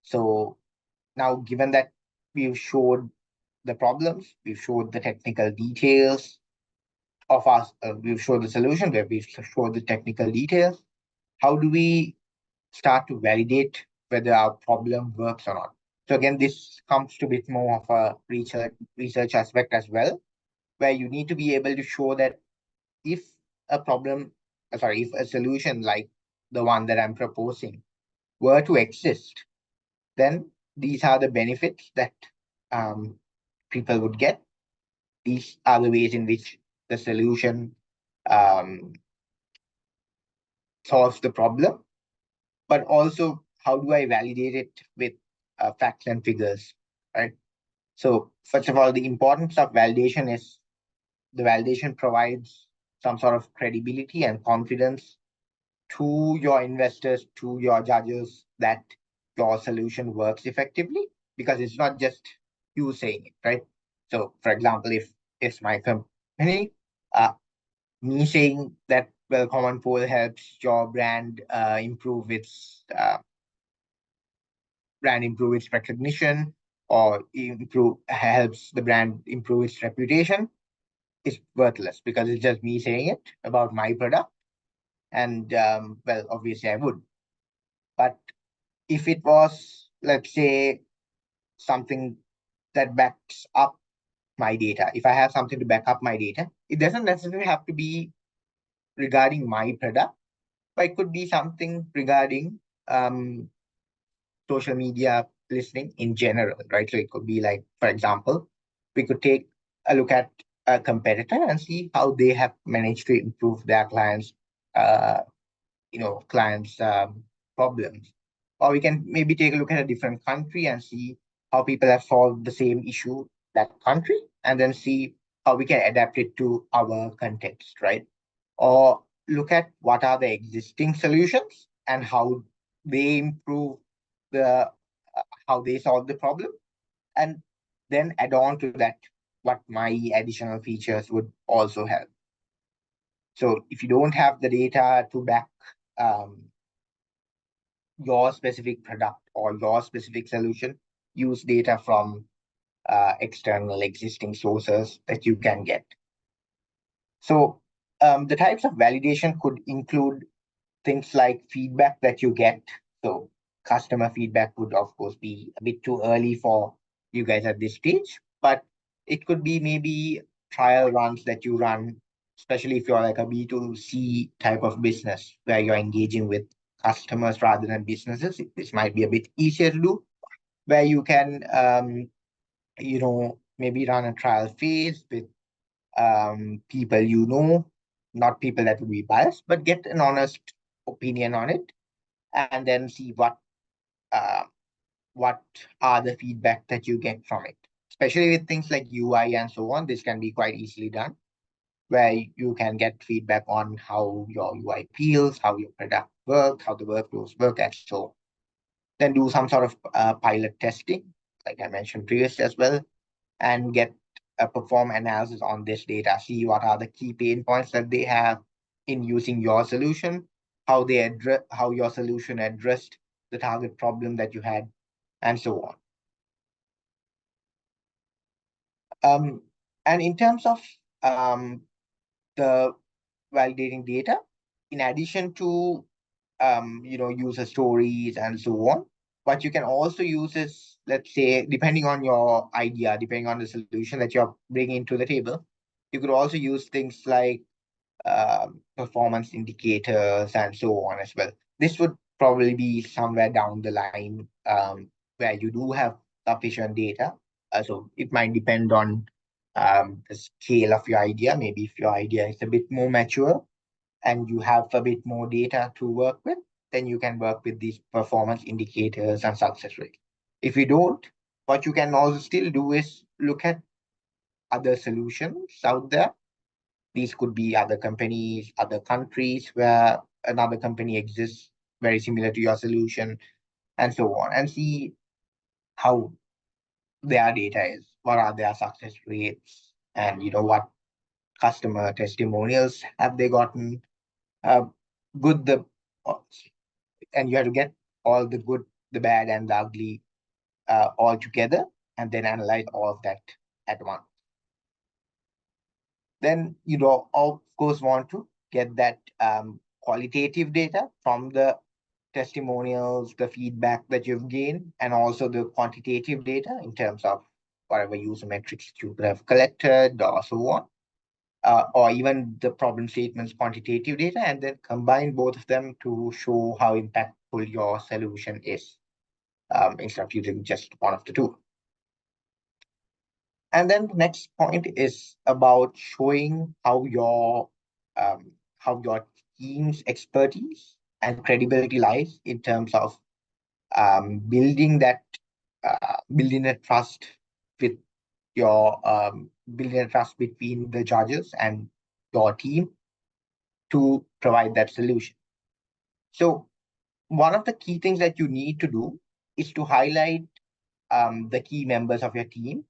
[SPEAKER 4] So now, given that we've showed the problems, we've showed the technical details of us, we've showed the solution, where we've showed the technical details. How do we start to validate whether our problem works or not? So again, this comes to a bit more of a research aspect as well, where you need to be able to show that if a solution like the one that I'm proposing were to exist, then these are the benefits that people would get. These are the ways in which the solution um, solves the problem, but also how do I validate it with facts and figures, right? So first of all, the importance of validation is the validation provides some sort of credibility and confidence to your investors, to your judges, that your solution works effectively, because it's not just you saying it, right? So, for example, if it's my company, uh, me saying that, well, Common Pool helps your brand improve its recognition, or helps the brand improve its reputation, is worthless, because it's just me saying it about my product. And well, obviously I would. But if it was, let's say, something that backs up my data, if I have something to back up my data, it doesn't necessarily have to be regarding my product, but it could be something regarding social media listening in general, right? So it could be like, for example, we could take a look at a competitor and see how they have managed to improve their uh, clients' problems. Or we can maybe take a look at a different country and see how people have solved the same issue that country, and then see how we can adapt it to our context, right? Or look at what are the existing solutions and how they improve how they solve the problem, and then add on to that what my additional features would also help. So if you don't have the data to back um, your specific product or your specific solution, use data from external existing sources that you can get. So the types of validation could include things like feedback that you get. So customer feedback would, of course, be a bit too early for you guys at this stage, but it could be maybe trial runs that you run, especially if you're like a B2C type of business where you're engaging with customers rather than businesses. This might be a bit easier to do, where you can, maybe run a trial phase with people not people that would be biased, but get an honest opinion on it, and then see uh, what are the feedback that you get from it. Especially with things like UI and so on, this can be quite easily done, where you can get feedback on how your UI feels, how your product works, how the workflows work, and so on. Then do some sort of pilot testing, like I mentioned previously as well, and get a perform analysis on this data, see what are the key pain points that they have in using your solution, how your solution addressed the target problem that you had, and so on. And in terms of the validating data, in addition to user stories and so on, what you can also use is, let's say, depending on your idea, depending on the solution that you're bringing to the table, you could also use things like performance indicators and so on as well. This would probably be somewhere down the line, where you do have sufficient data. So it might depend on the scale of your idea. Maybe if your idea is a bit more mature and you have a bit more data to work with, then you can work with these performance indicators and success rate. If you don't, what you can also still do is look at other solutions out there. These could be other companies, other countries where another company exists very similar to your solution, and so on, and see how their data is, what are their success rates, and what customer testimonials have they gotten. Uh, good the And you have to get all the good, the bad, and the ugly all together, and then analyze all of that at once. Then of course want to get that qualitative data from the testimonials, the feedback that you've gained, and also the quantitative data in terms of whatever user metrics you could have collected or so on, or even the problem statements quantitative data, and then combine both of them to show how your solution is, instead of using just one of the two. And then the next point is about showing how your team's expertise and credibility lies in terms of building a trust with building a trust between the judges and your team to provide that solution. So one of the key things that you need to do is to highlight the key members of your team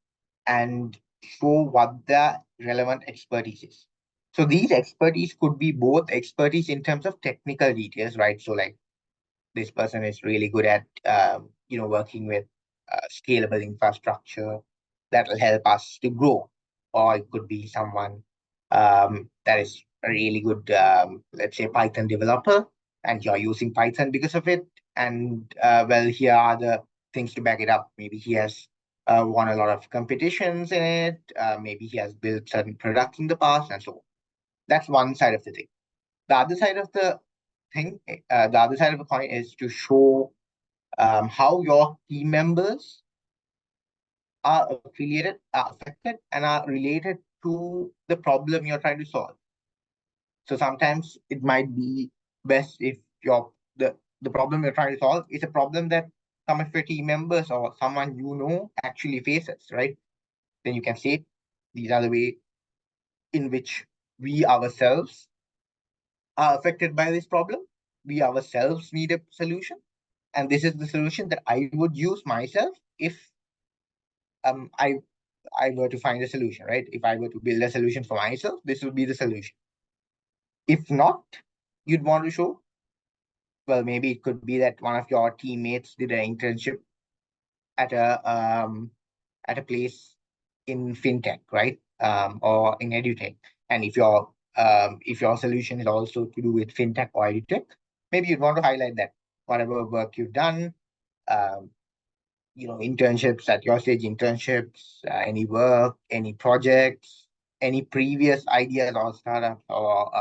[SPEAKER 4] and show what the relevant expertise is. So these expertise could be both expertise in terms of technical details, right? So like this person is really good at working with scalable infrastructure that will help us to grow, or it could be someone that is a really good, let's say, Python developer, and you're using Python because of it. And well, here are the things to back it up. Maybe he has won a lot of competitions in it. Maybe he has built certain products in the past, and so on. That's one side of the thing. The other side of the the other side of the coin is to show how your team members are affected, and are related to the problem you're trying to solve. So sometimes it might be best if the problem you're trying to solve is a problem that some of your team members or someone actually faces, right? Then you can say these are the way in which we ourselves are affected by this problem. We ourselves need a solution, and this is the solution that I would use myself if um I I were to find a solution, right? If I were to build a solution for myself, this would be the solution. If not, you'd want to show, well, maybe it could be that one of your teammates did an internship at a place in fintech, right? Or in edutech. And if your solution is also to do with fintech or edutech, maybe you'd want to highlight that whatever work you've done, um, internships at your stage, internships, any work, any projects, any previous ideas or startups, or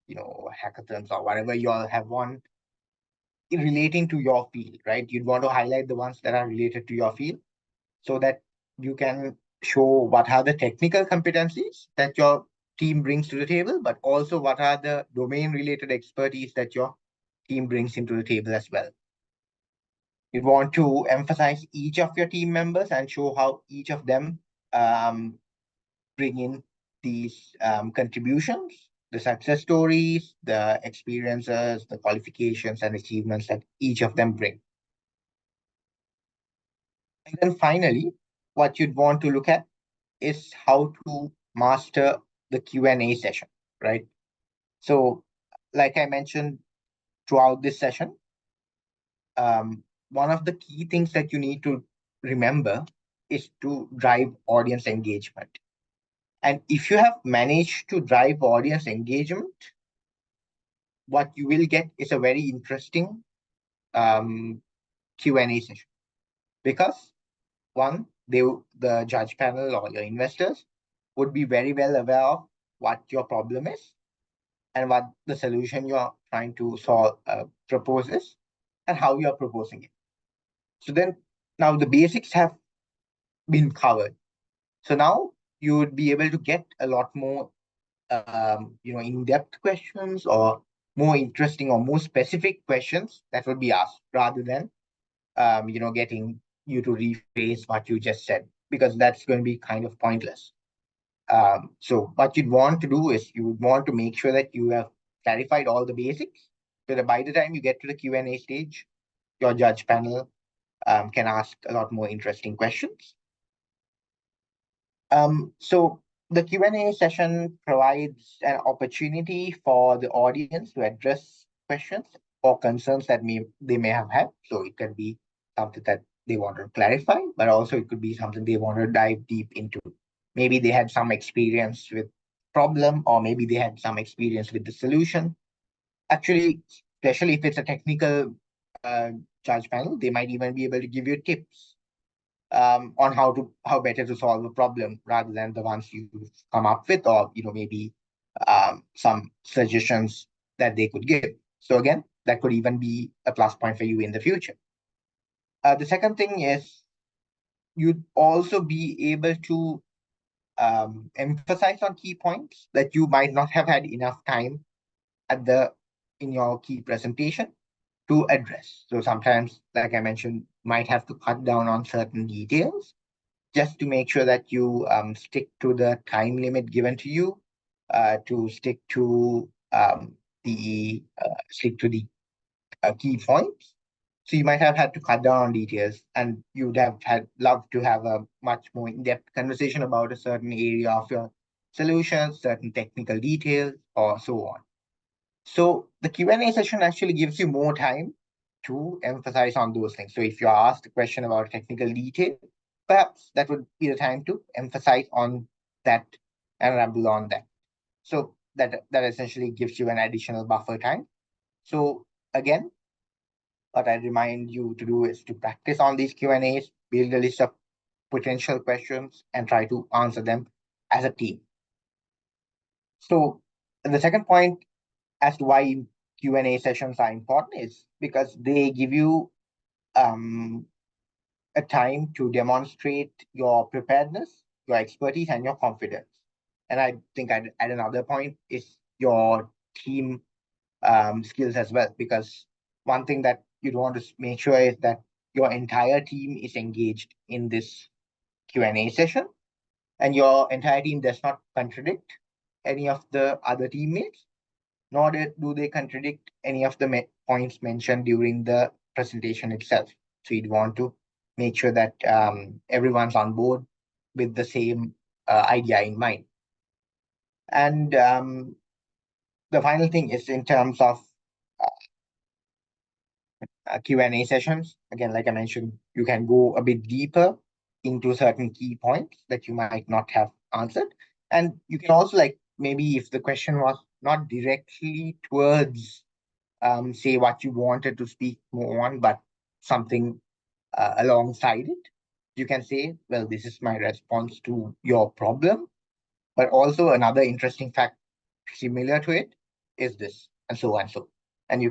[SPEAKER 4] hackathons, or whatever you all have won relating to your field, right? You'd want to highlight the ones that are related to your field, so that you can show what are the technical competencies that your team brings to the table, but also what are the domain related expertise that your team brings into the table as well. You want to emphasize each of your team members and show how each of them bring in these contributions, the success stories, the experiences, the qualifications and achievements that each of them bring. And then finally, what you'd want to look at is how to master the Q&A session, right? So like I mentioned throughout this session, one of the key things that you need to remember is to drive audience engagement. And if you have managed to drive audience engagement, what you will get is a very interesting Q&A session. Because one, the judge panel or your investors would be very well aware of what your problem is and what the solution you're trying to solve proposes and how you're proposing it. So then now the basics have been covered. So now you would be able to get a lot more in-depth questions, or more interesting or more specific questions that would be asked, rather than getting you to rephrase what you just said, because that's going to be kind of pointless. So what you'd want to do is you would want to make sure that you have clarified all the basics, so that by the time you get to the Q&A stage, your judge panel can ask a lot more interesting questions. So the Q&A session provides an opportunity for the audience to address questions or concerns that they may have had. So it can be something that they want to clarify, but also it could be something they want to dive deep into. Maybe they had some experience with problem, or maybe they had some experience with the solution. Actually, especially if it's a technical judge panel, they might even be able to give you tips on how better to solve a problem, rather than the ones you come up with, or maybe some suggestions that they could give. So again, that could even be a plus point for you in the future. The second thing is you'd also be able to emphasize on key points that you might not have had enough time in your key presentation to address. So sometimes, like I mentioned, might have to cut down on certain details just to make sure that you stick to the time limit given to you, to stick to the key points. So you might have had to cut down on details, and you'd have loved to have a much more in-depth conversation about a certain area of your solution, certain technical details, or so on. So the Q&A session actually gives you more time to emphasize on those things. So if you're asked a question about technical detail, perhaps that would be the time to emphasize on that and ramble on that. So that essentially gives you an additional buffer time. So again, what I remind you to do is to practice on these Q&As, build a list of potential questions, and try to answer them as a team. So the second point as to why Q&A sessions are important is because they give you a time to demonstrate your preparedness, your expertise, and your confidence. And I think I'd add another point is your team skills as well, because one thing that you'd want to make sure is that your entire team is engaged in this Q&A session, and your entire team does not contradict any of the other teammates, nor do they contradict any of the points mentioned during the presentation itself. So you'd want to make sure that everyone's on board with the same idea in mind. And the final thing is in terms of Q&A sessions. Again, like I mentioned, you can go a bit deeper into certain key points that you might not have answered. And you can also, like, maybe if the question was not directly towards, say, what you wanted to speak more on, but something alongside it, you can say, well, this is my response to your problem. But also another interesting fact similar to it is this, and so and so. And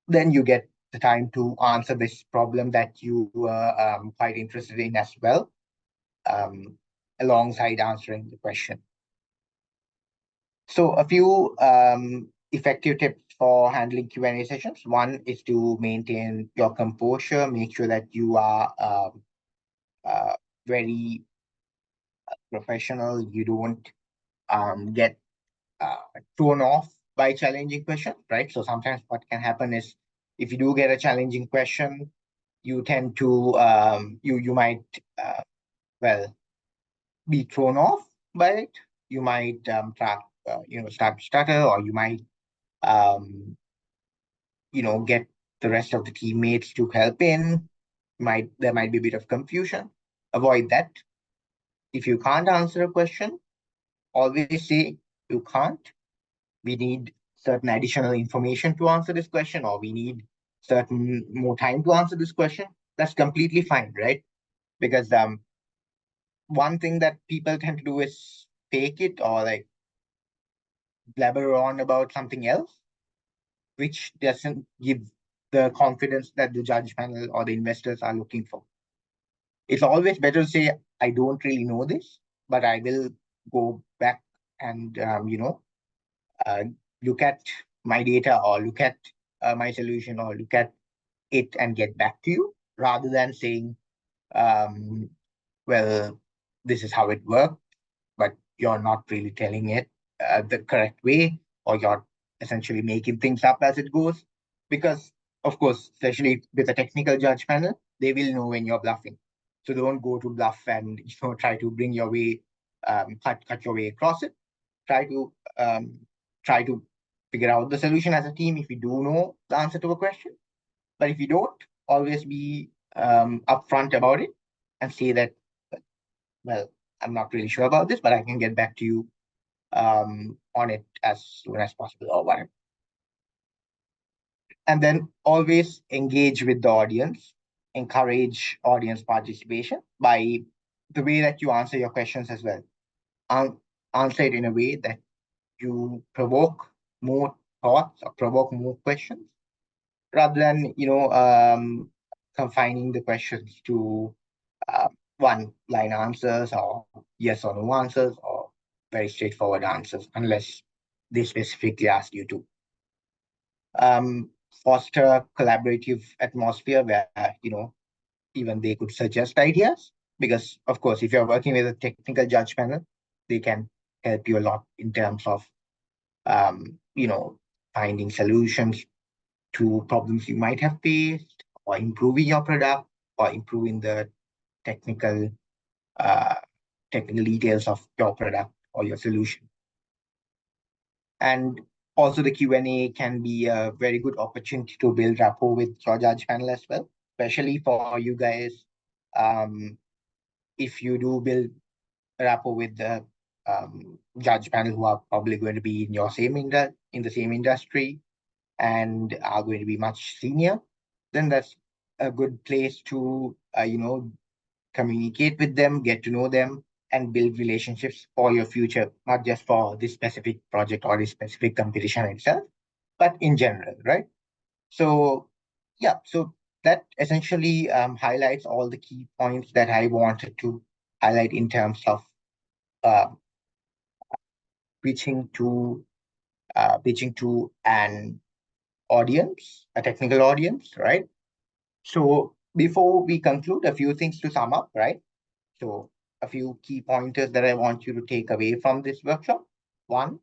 [SPEAKER 4] then you get the time to answer this problem that you were quite interested in as well, alongside answering the question. So a few effective tips for handling Q&A sessions. One is to maintain your composure, make sure that you are very professional. You don't get thrown off by challenging questions, right? So sometimes what can happen is if you do get a challenging question, you tend to you might well be thrown off by it. You might start to stutter, or you might get the rest of the teammates to help in. There might be a bit of confusion. Avoid that. If you can't answer a question, always say you can't. We need certain additional information to answer this question, or we need certain more time to answer this question. That's completely fine, right? Because one thing that people tend to do is fake it, or like blabber on about something else, which doesn't give the confidence that the judge panel or the investors are looking for. It's always better to say, I don't really know this, but I will go back and look at my data, or look at my solution, or look at it and get back to you, rather than saying, well, this is how it worked, but you're not really telling it the correct way, or you're essentially making things up as it goes. Because, of course, especially with a technical judge panel, they will know when you're bluffing. So don't go to bluff and try to bring your way, cut your way across it. Try to figure out the solution as a team if you do know the answer to a question. But if you don't, always be upfront about it and say that, well, I'm not really sure about this, but I can get back to you on it as soon as possible, or whatever. And then always engage with the audience, encourage audience participation by the way that you answer your questions as well. Answer it in a way that you provoke more thoughts or provoke more questions, rather than, confining the questions to one-line answers or yes or no answers or very straightforward answers, unless they specifically ask you to. Foster a collaborative atmosphere where, even they could suggest ideas, because of course, if you're working with a technical judge panel, they can help you a lot in terms of, finding solutions to problems you might have faced, or improving your product, or improving the technical uh, technical details of your product or your solution. And also the Q&A can be a very good opportunity to build rapport with your judge panel as well, especially for you guys. If you do build rapport with the judge panel who are probably going to be in your in the same industry and are going to be much senior, then that's a good place to communicate with them, get to know them, and build relationships for your future, not just for this specific project or this specific competition itself, but in general, right? So, yeah, so that essentially highlights all the key points that I wanted to highlight in terms of uh, pitching to an audience, a technical audience, right? So before we conclude, a few things to sum up, right? So a few key pointers that I want you to take away from this workshop. One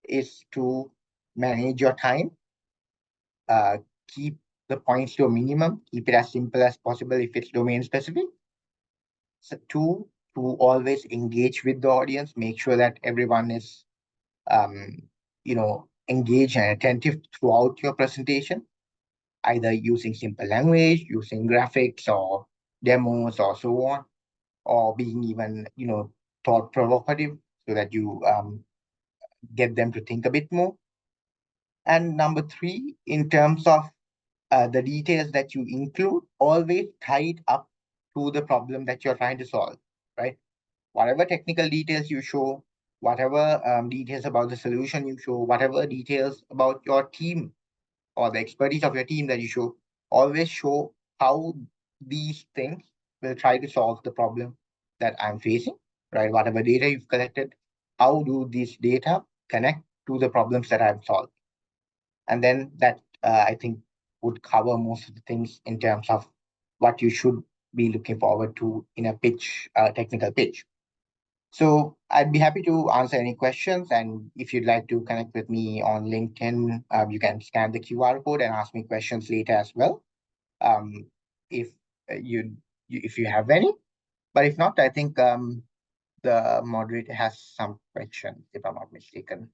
[SPEAKER 4] is to manage your time, uh, keep the points to a minimum, keep it as simple as possible if it's domain specific. So two, to always engage with the audience, make sure that everyone is, engaged and attentive throughout your presentation, either using simple language, using graphics or demos or so on, or being even, thought provocative so that you get them to think a bit more. And number three, in terms of the details that you include, always tie it up to the problem that you're trying to solve, right? Whatever technical details you show, whatever details about the solution you show, whatever details about your team or the expertise of your team that you show, always show how these things will try to solve the problem that I'm facing, right? Whatever data you've collected, how do these data connect to the problems that I've solved? And then that, I think, would cover most of the things in terms of what you should be looking forward to in a pitch, technical pitch. So I'd be happy to answer any questions. And if you'd like to connect with me on LinkedIn, you can scan the QR code and ask me questions later as well. Um, if if you have any, but if not, I think the moderator has some questions, if I'm not mistaken.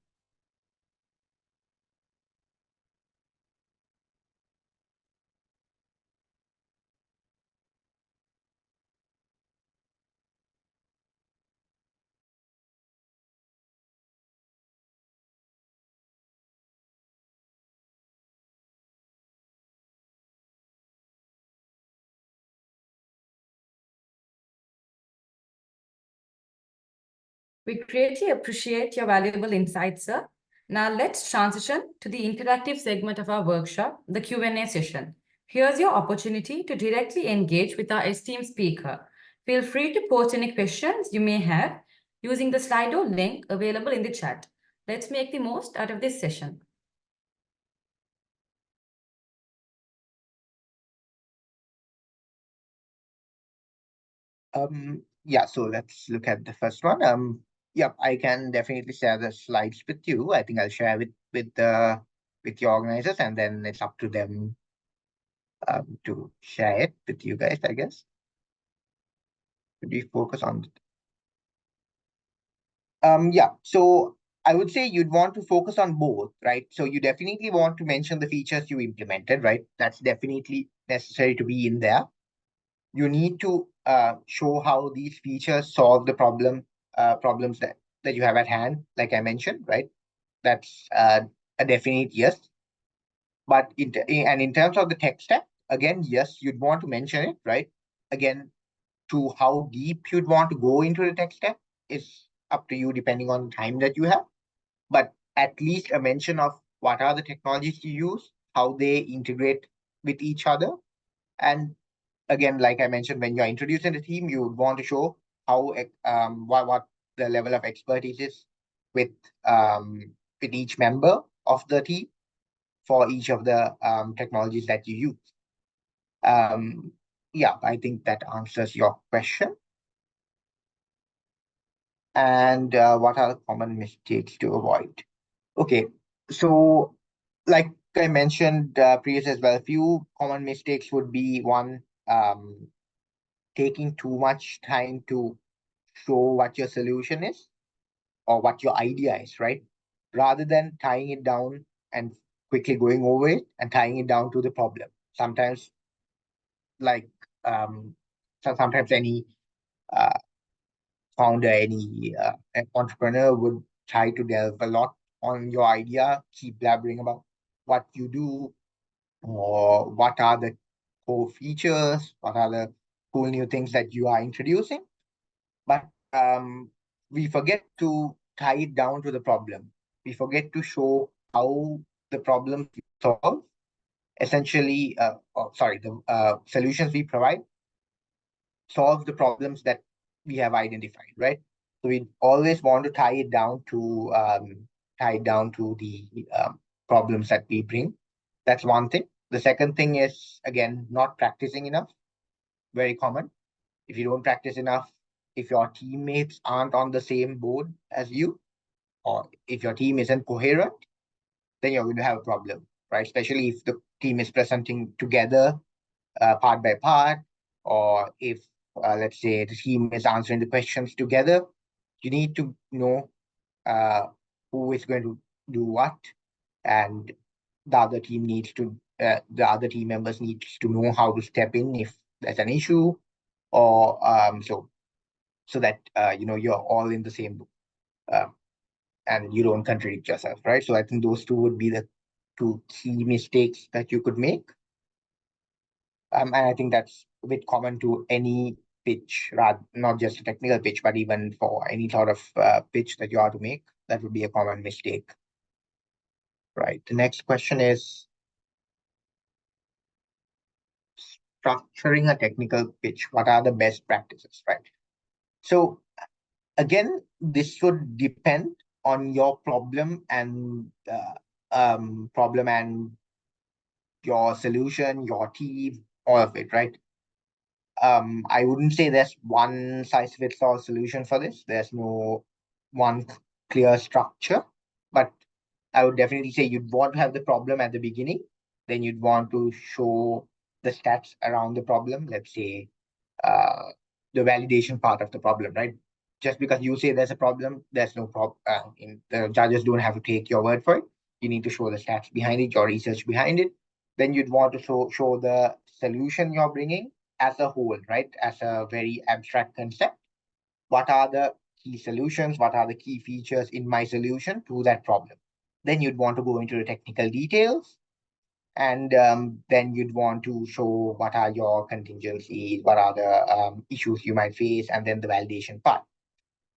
[SPEAKER 3] We greatly appreciate your valuable insights, sir. Now let's transition to the interactive segment of our workshop, the Q&A session. Here's your opportunity to directly engage with our esteemed speaker. Feel free to post any questions you may have using the Slido link available in the chat. Let's make the most out of this session.
[SPEAKER 4] Yeah, so let's look at the first one. Yeah, I can definitely share the slides with you. I think I'll share it with your organizers, and then it's up to them to share it with you guys, I guess. Could we focus on yeah, so I would say you'd want to focus on both, right? So you definitely want to mention the features you implemented, right? That's definitely necessary to be in there. You need to show how these features solve the problems that you have at hand, like I mentioned, right? That's a definite yes. But in terms of the tech stack, again, yes, you'd want to mention it, right? Again, to how deep you'd want to go into the tech stack is up to you depending on the time that you have. But at least a mention of what are the technologies you use, how they integrate with each other. And again, like I mentioned, when you're introducing the team, you would want to show how what the level of expertise is with with each member of the team for each of the technologies that you use. Yeah, I think that answers your question. And what are the common mistakes to avoid? Okay, so like I mentioned previous as well, a few common mistakes would be one, taking too much time to show what your solution is or what your idea is, right? Rather than tying it down and quickly going over it and tying it down to the problem. Sometimes, like, sometimes any uh, founder, any entrepreneur would try to delve a lot on your idea, keep blabbering about what you do or what are the core features, what are the cool new things that you are introducing. But we forget to tie it down to the problem. We forget to show how the problems we solve, essentially, the solutions we provide solve the problems that we have identified, right? So we always want to tie it down to the problems that we bring. That's one thing. The second thing is, again, not practicing enough. Very common. If you don't practice enough, if your teammates aren't on the same board as you, or if your team isn't coherent, then you're going to have a problem, right? Especially if the team is presenting together, part by part, or if, let's say, the team is answering the questions together, you need to know uh, who is going to do what, and the other team members needs to know how to step in if there's an issue, or so that you're all in the same book, um, and you don't contradict yourself, right? So I think those two would be the two key mistakes that you could make. And I think that's a bit common to any pitch, rather not just a technical pitch, but even for any sort of pitch that you are to make, that would be a common mistake. Right. The next question is structuring a technical pitch. What are the best practices, right? So again, this would depend on your problem and your solution, your team, all of it, right? I wouldn't say there's one size fits all solution for this. There's no one clear structure, but I would definitely say you'd want to have the problem at the beginning. Then you'd want to show the stats around the problem. Let's say uh, the validation part of the problem, right? Just because you say there's a problem, there's no problem. The judges don't have to take your word for it. You need to show the stats behind it, your research behind it. Then you'd want to show the solution you're bringing as a whole, right? As a very abstract concept. What are the key solutions? What are the key features in my solution to that problem? Then you'd want to go into the technical details, and then you'd want to show what are your contingencies, what are the issues you might face, and then the validation part.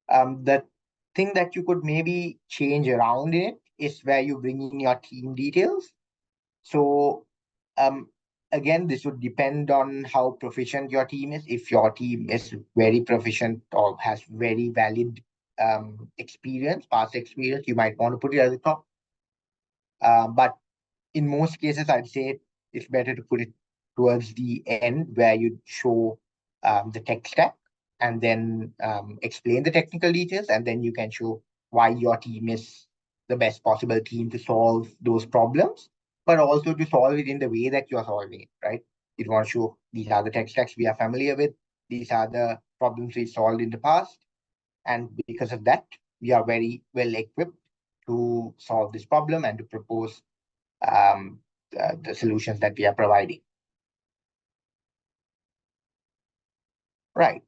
[SPEAKER 4] The thing that you could maybe change around in it is where you bring in your team details. So um, again, this would depend on how proficient your team is. If your team is very proficient or has very valid past experience, you might want to put it at the top. But in most cases, I'd say it's better to put it towards the end where you show the tech stack and then explain the technical details, and then you can show why your team is the best possible team to solve those problems, but also to solve it in the way that you're solving it, right? You want to show these are the tech stacks we are familiar with, these are the problems we solved in the past, and because of that, we are very well equipped to solve this problem and to propose the solutions that we are providing. Right.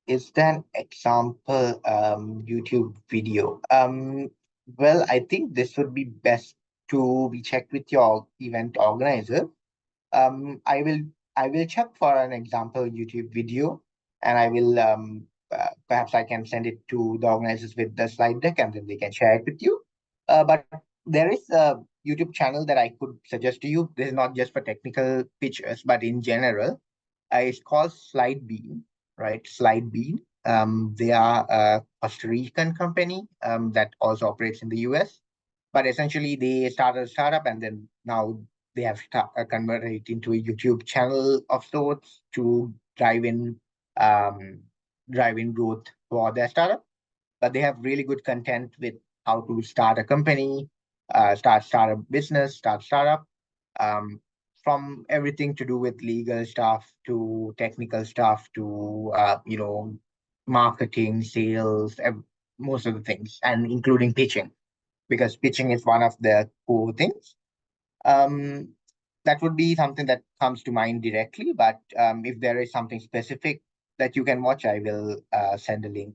[SPEAKER 4] Is there an example YouTube video? Well, I think this would be best to be checked with your event organizer. Um, I will I will check for an example YouTube video, and I will perhaps I can send it to the organizers with the slide deck, and then they can share it with you. But there is a YouTube channel that I could suggest to you. This is not just for technical pitches, but in general. It's called Slide Bean, right? Slide Bean. They are a Costa Rican company that also operates in the US. But essentially, they started a startup and then now they have converted it into a YouTube channel of sorts to um, drive in growth for their startup. But they have really good content with how to start a company, start a business, start startup, um, from everything to do with legal stuff to technical stuff to marketing, sales, most of the things, and including pitching, because pitching is one of the core things. Um, that would be something that comes to mind directly, but if there is something specific that you can watch, I will send a link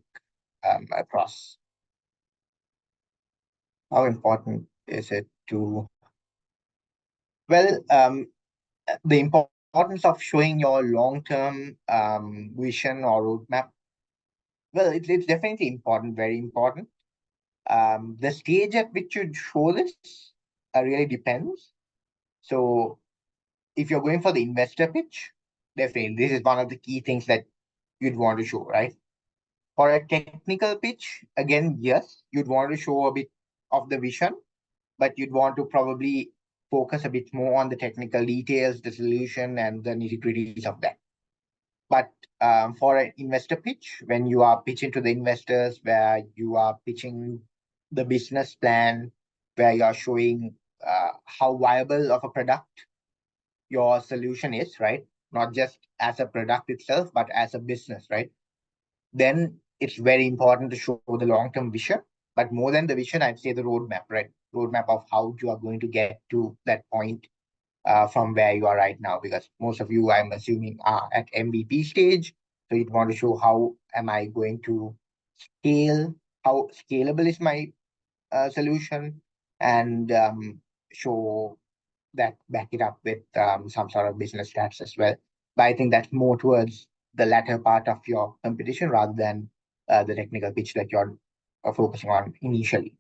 [SPEAKER 4] across. How important is it to, well, the importance of showing your long-term vision or roadmap? Well, it's definitely important, very important. The stage at which you show this really depends. So if you're going for the investor pitch, definitely this is one of the key things that you'd want to show, right? For a technical pitch, again, yes, you'd want to show a bit of the vision, but you'd want to probably focus a bit more on the technical details, the solution, and the nitty-gritties of that. But for an investor pitch, when you are pitching to the investors, where you are pitching the business plan, where you are showing how viable of a product your solution is, right? Not just as a product itself, but as a business, right? Then it's very important to show the long-term vision. But more than the vision, I'd say the roadmap, right? Roadmap of how you are going to get to that point from where you are right now, because most of you, I'm assuming, are at MVP stage. So you'd want to show how am I going to scale, how scalable is my solution, and show that, back it up with some sort of business stats as well. But I think that's more towards the latter part of your competition rather than the technical pitch that you're focusing on initially.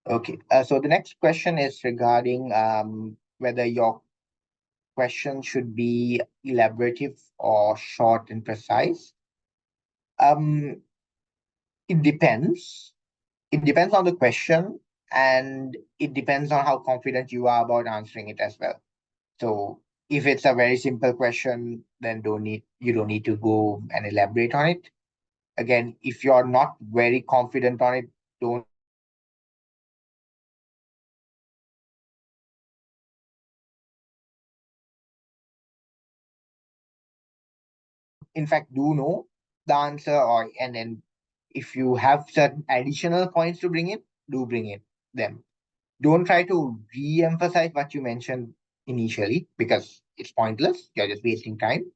[SPEAKER 4] Okay, so the next question is regarding whether your question should be elaborative or short and precise. Um, it depends. It depends on the question, and it depends on how confident you are about answering it as well. So if it's a very simple question, then you don't need to go and elaborate on it. Again, if you're not very confident on it, don't in fact do know the answer, or and then if you have certain additional points to bring in, do bring in them. Don't try to re-emphasize what you mentioned initially, because it's pointless. You're just wasting time.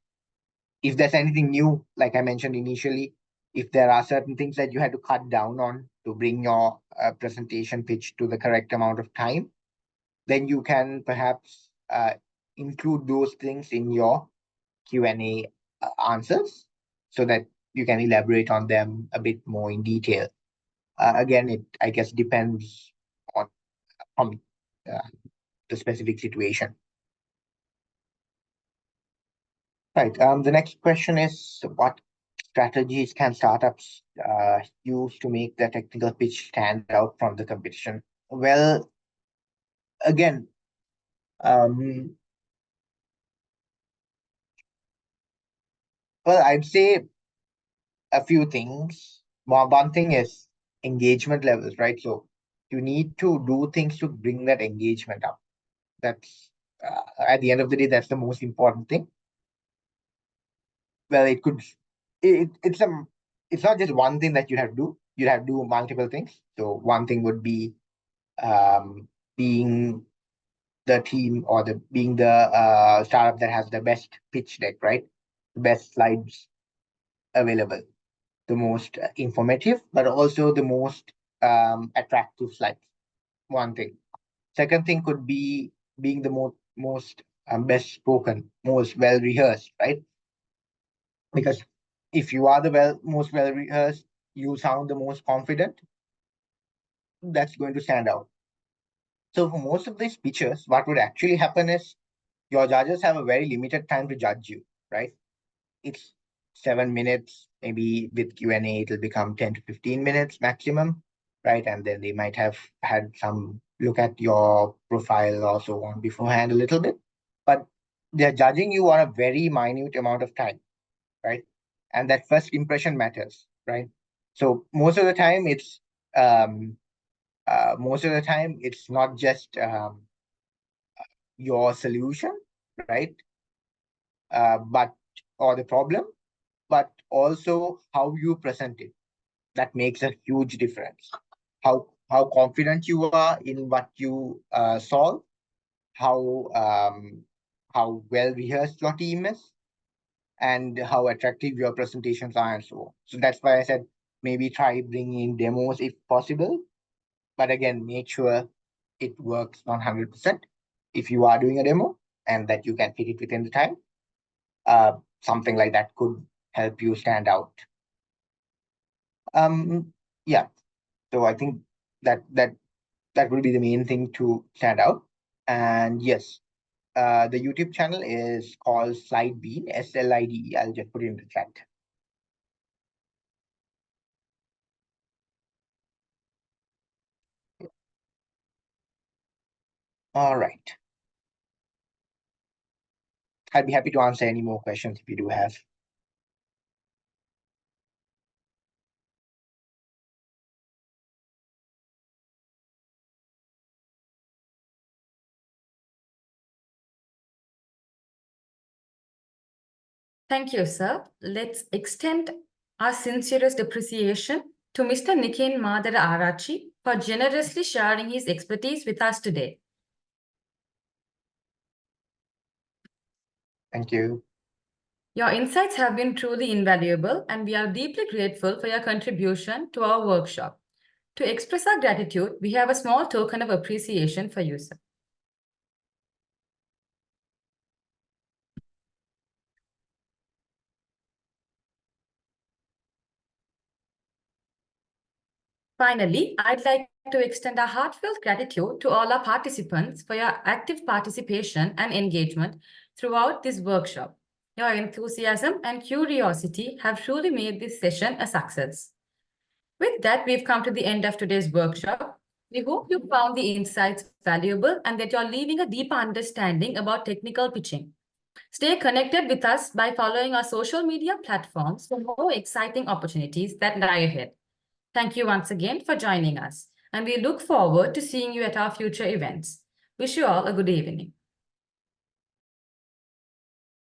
[SPEAKER 4] If there's anything new, like I mentioned initially, if there are certain things that you had to cut down on to bring your presentation pitch to the correct amount of time, then you can perhaps include those things in your Q&A answers so that you can elaborate on them a bit more in detail. Again, it, I guess, depends on uh, the specific situation. Right. The next question is, what strategies can startups use to make the technical pitch stand out from the competition? Well, again, I'd say a few things. One thing is engagement levels, right? So you need to do things to bring that engagement up. That's at the end of the day, that's the most important thing. Well, it could, it's not just one thing that you have to do. You have to do multiple things. So one thing would be being the team or being the startup that has the best pitch deck, right? The best slides available, the most informative, but also the most attractive slides. One thing. Second thing could be being the most best spoken, most well rehearsed, right? Because if you are the most well rehearsed, you sound the most confident, that's going to stand out. So for most of these pitches, what would actually happen is your judges have a very limited time to judge you, right? It's 7 minutes, maybe with Q&A, it'll become 10 to 15 minutes maximum, right? And then they might have had some look at your profile or so on beforehand a little bit, but they're judging you on a very minute amount of time, right? And that first impression matters, right? So most of the time it's not just your solution, right? But or the problem, but also how you present it. That makes a huge difference. How confident you are in what you solve, how well rehearsed your team is, and how attractive your presentations are, and so on. So that's why I said maybe try bringing in demos if possible, but again, make sure it works 100% if you are doing a demo and that you can fit it within the time. Something like that could help you stand out. Yeah, so I think that will be the main thing to stand out. And yes, the YouTube channel is called SlideBean, SLIDE. I'll just put it in the chat. All right. I'd be happy to answer any more questions if you do have.
[SPEAKER 3] Thank you, sir. Let's extend our sincerest appreciation to Mr. Niken Madara Arachi for generously sharing his expertise with us today.
[SPEAKER 4] Thank you.
[SPEAKER 3] Your insights have been truly invaluable, and we are deeply grateful for your contribution to our workshop. To express our gratitude, we have a small token of appreciation for you, sir. Finally, I'd like to extend our heartfelt gratitude to all our participants for your active participation and engagement throughout this workshop. Your enthusiasm and curiosity have truly made this session a success. With that, we've come to the end of today's workshop. We hope you found the insights valuable and that you're leaving a deeper understanding about technical pitching. Stay connected with us by following our social media platforms for more exciting opportunities that lie ahead. Thank you once again for joining us, and we look forward to seeing you at our future events. Wish you all a good evening.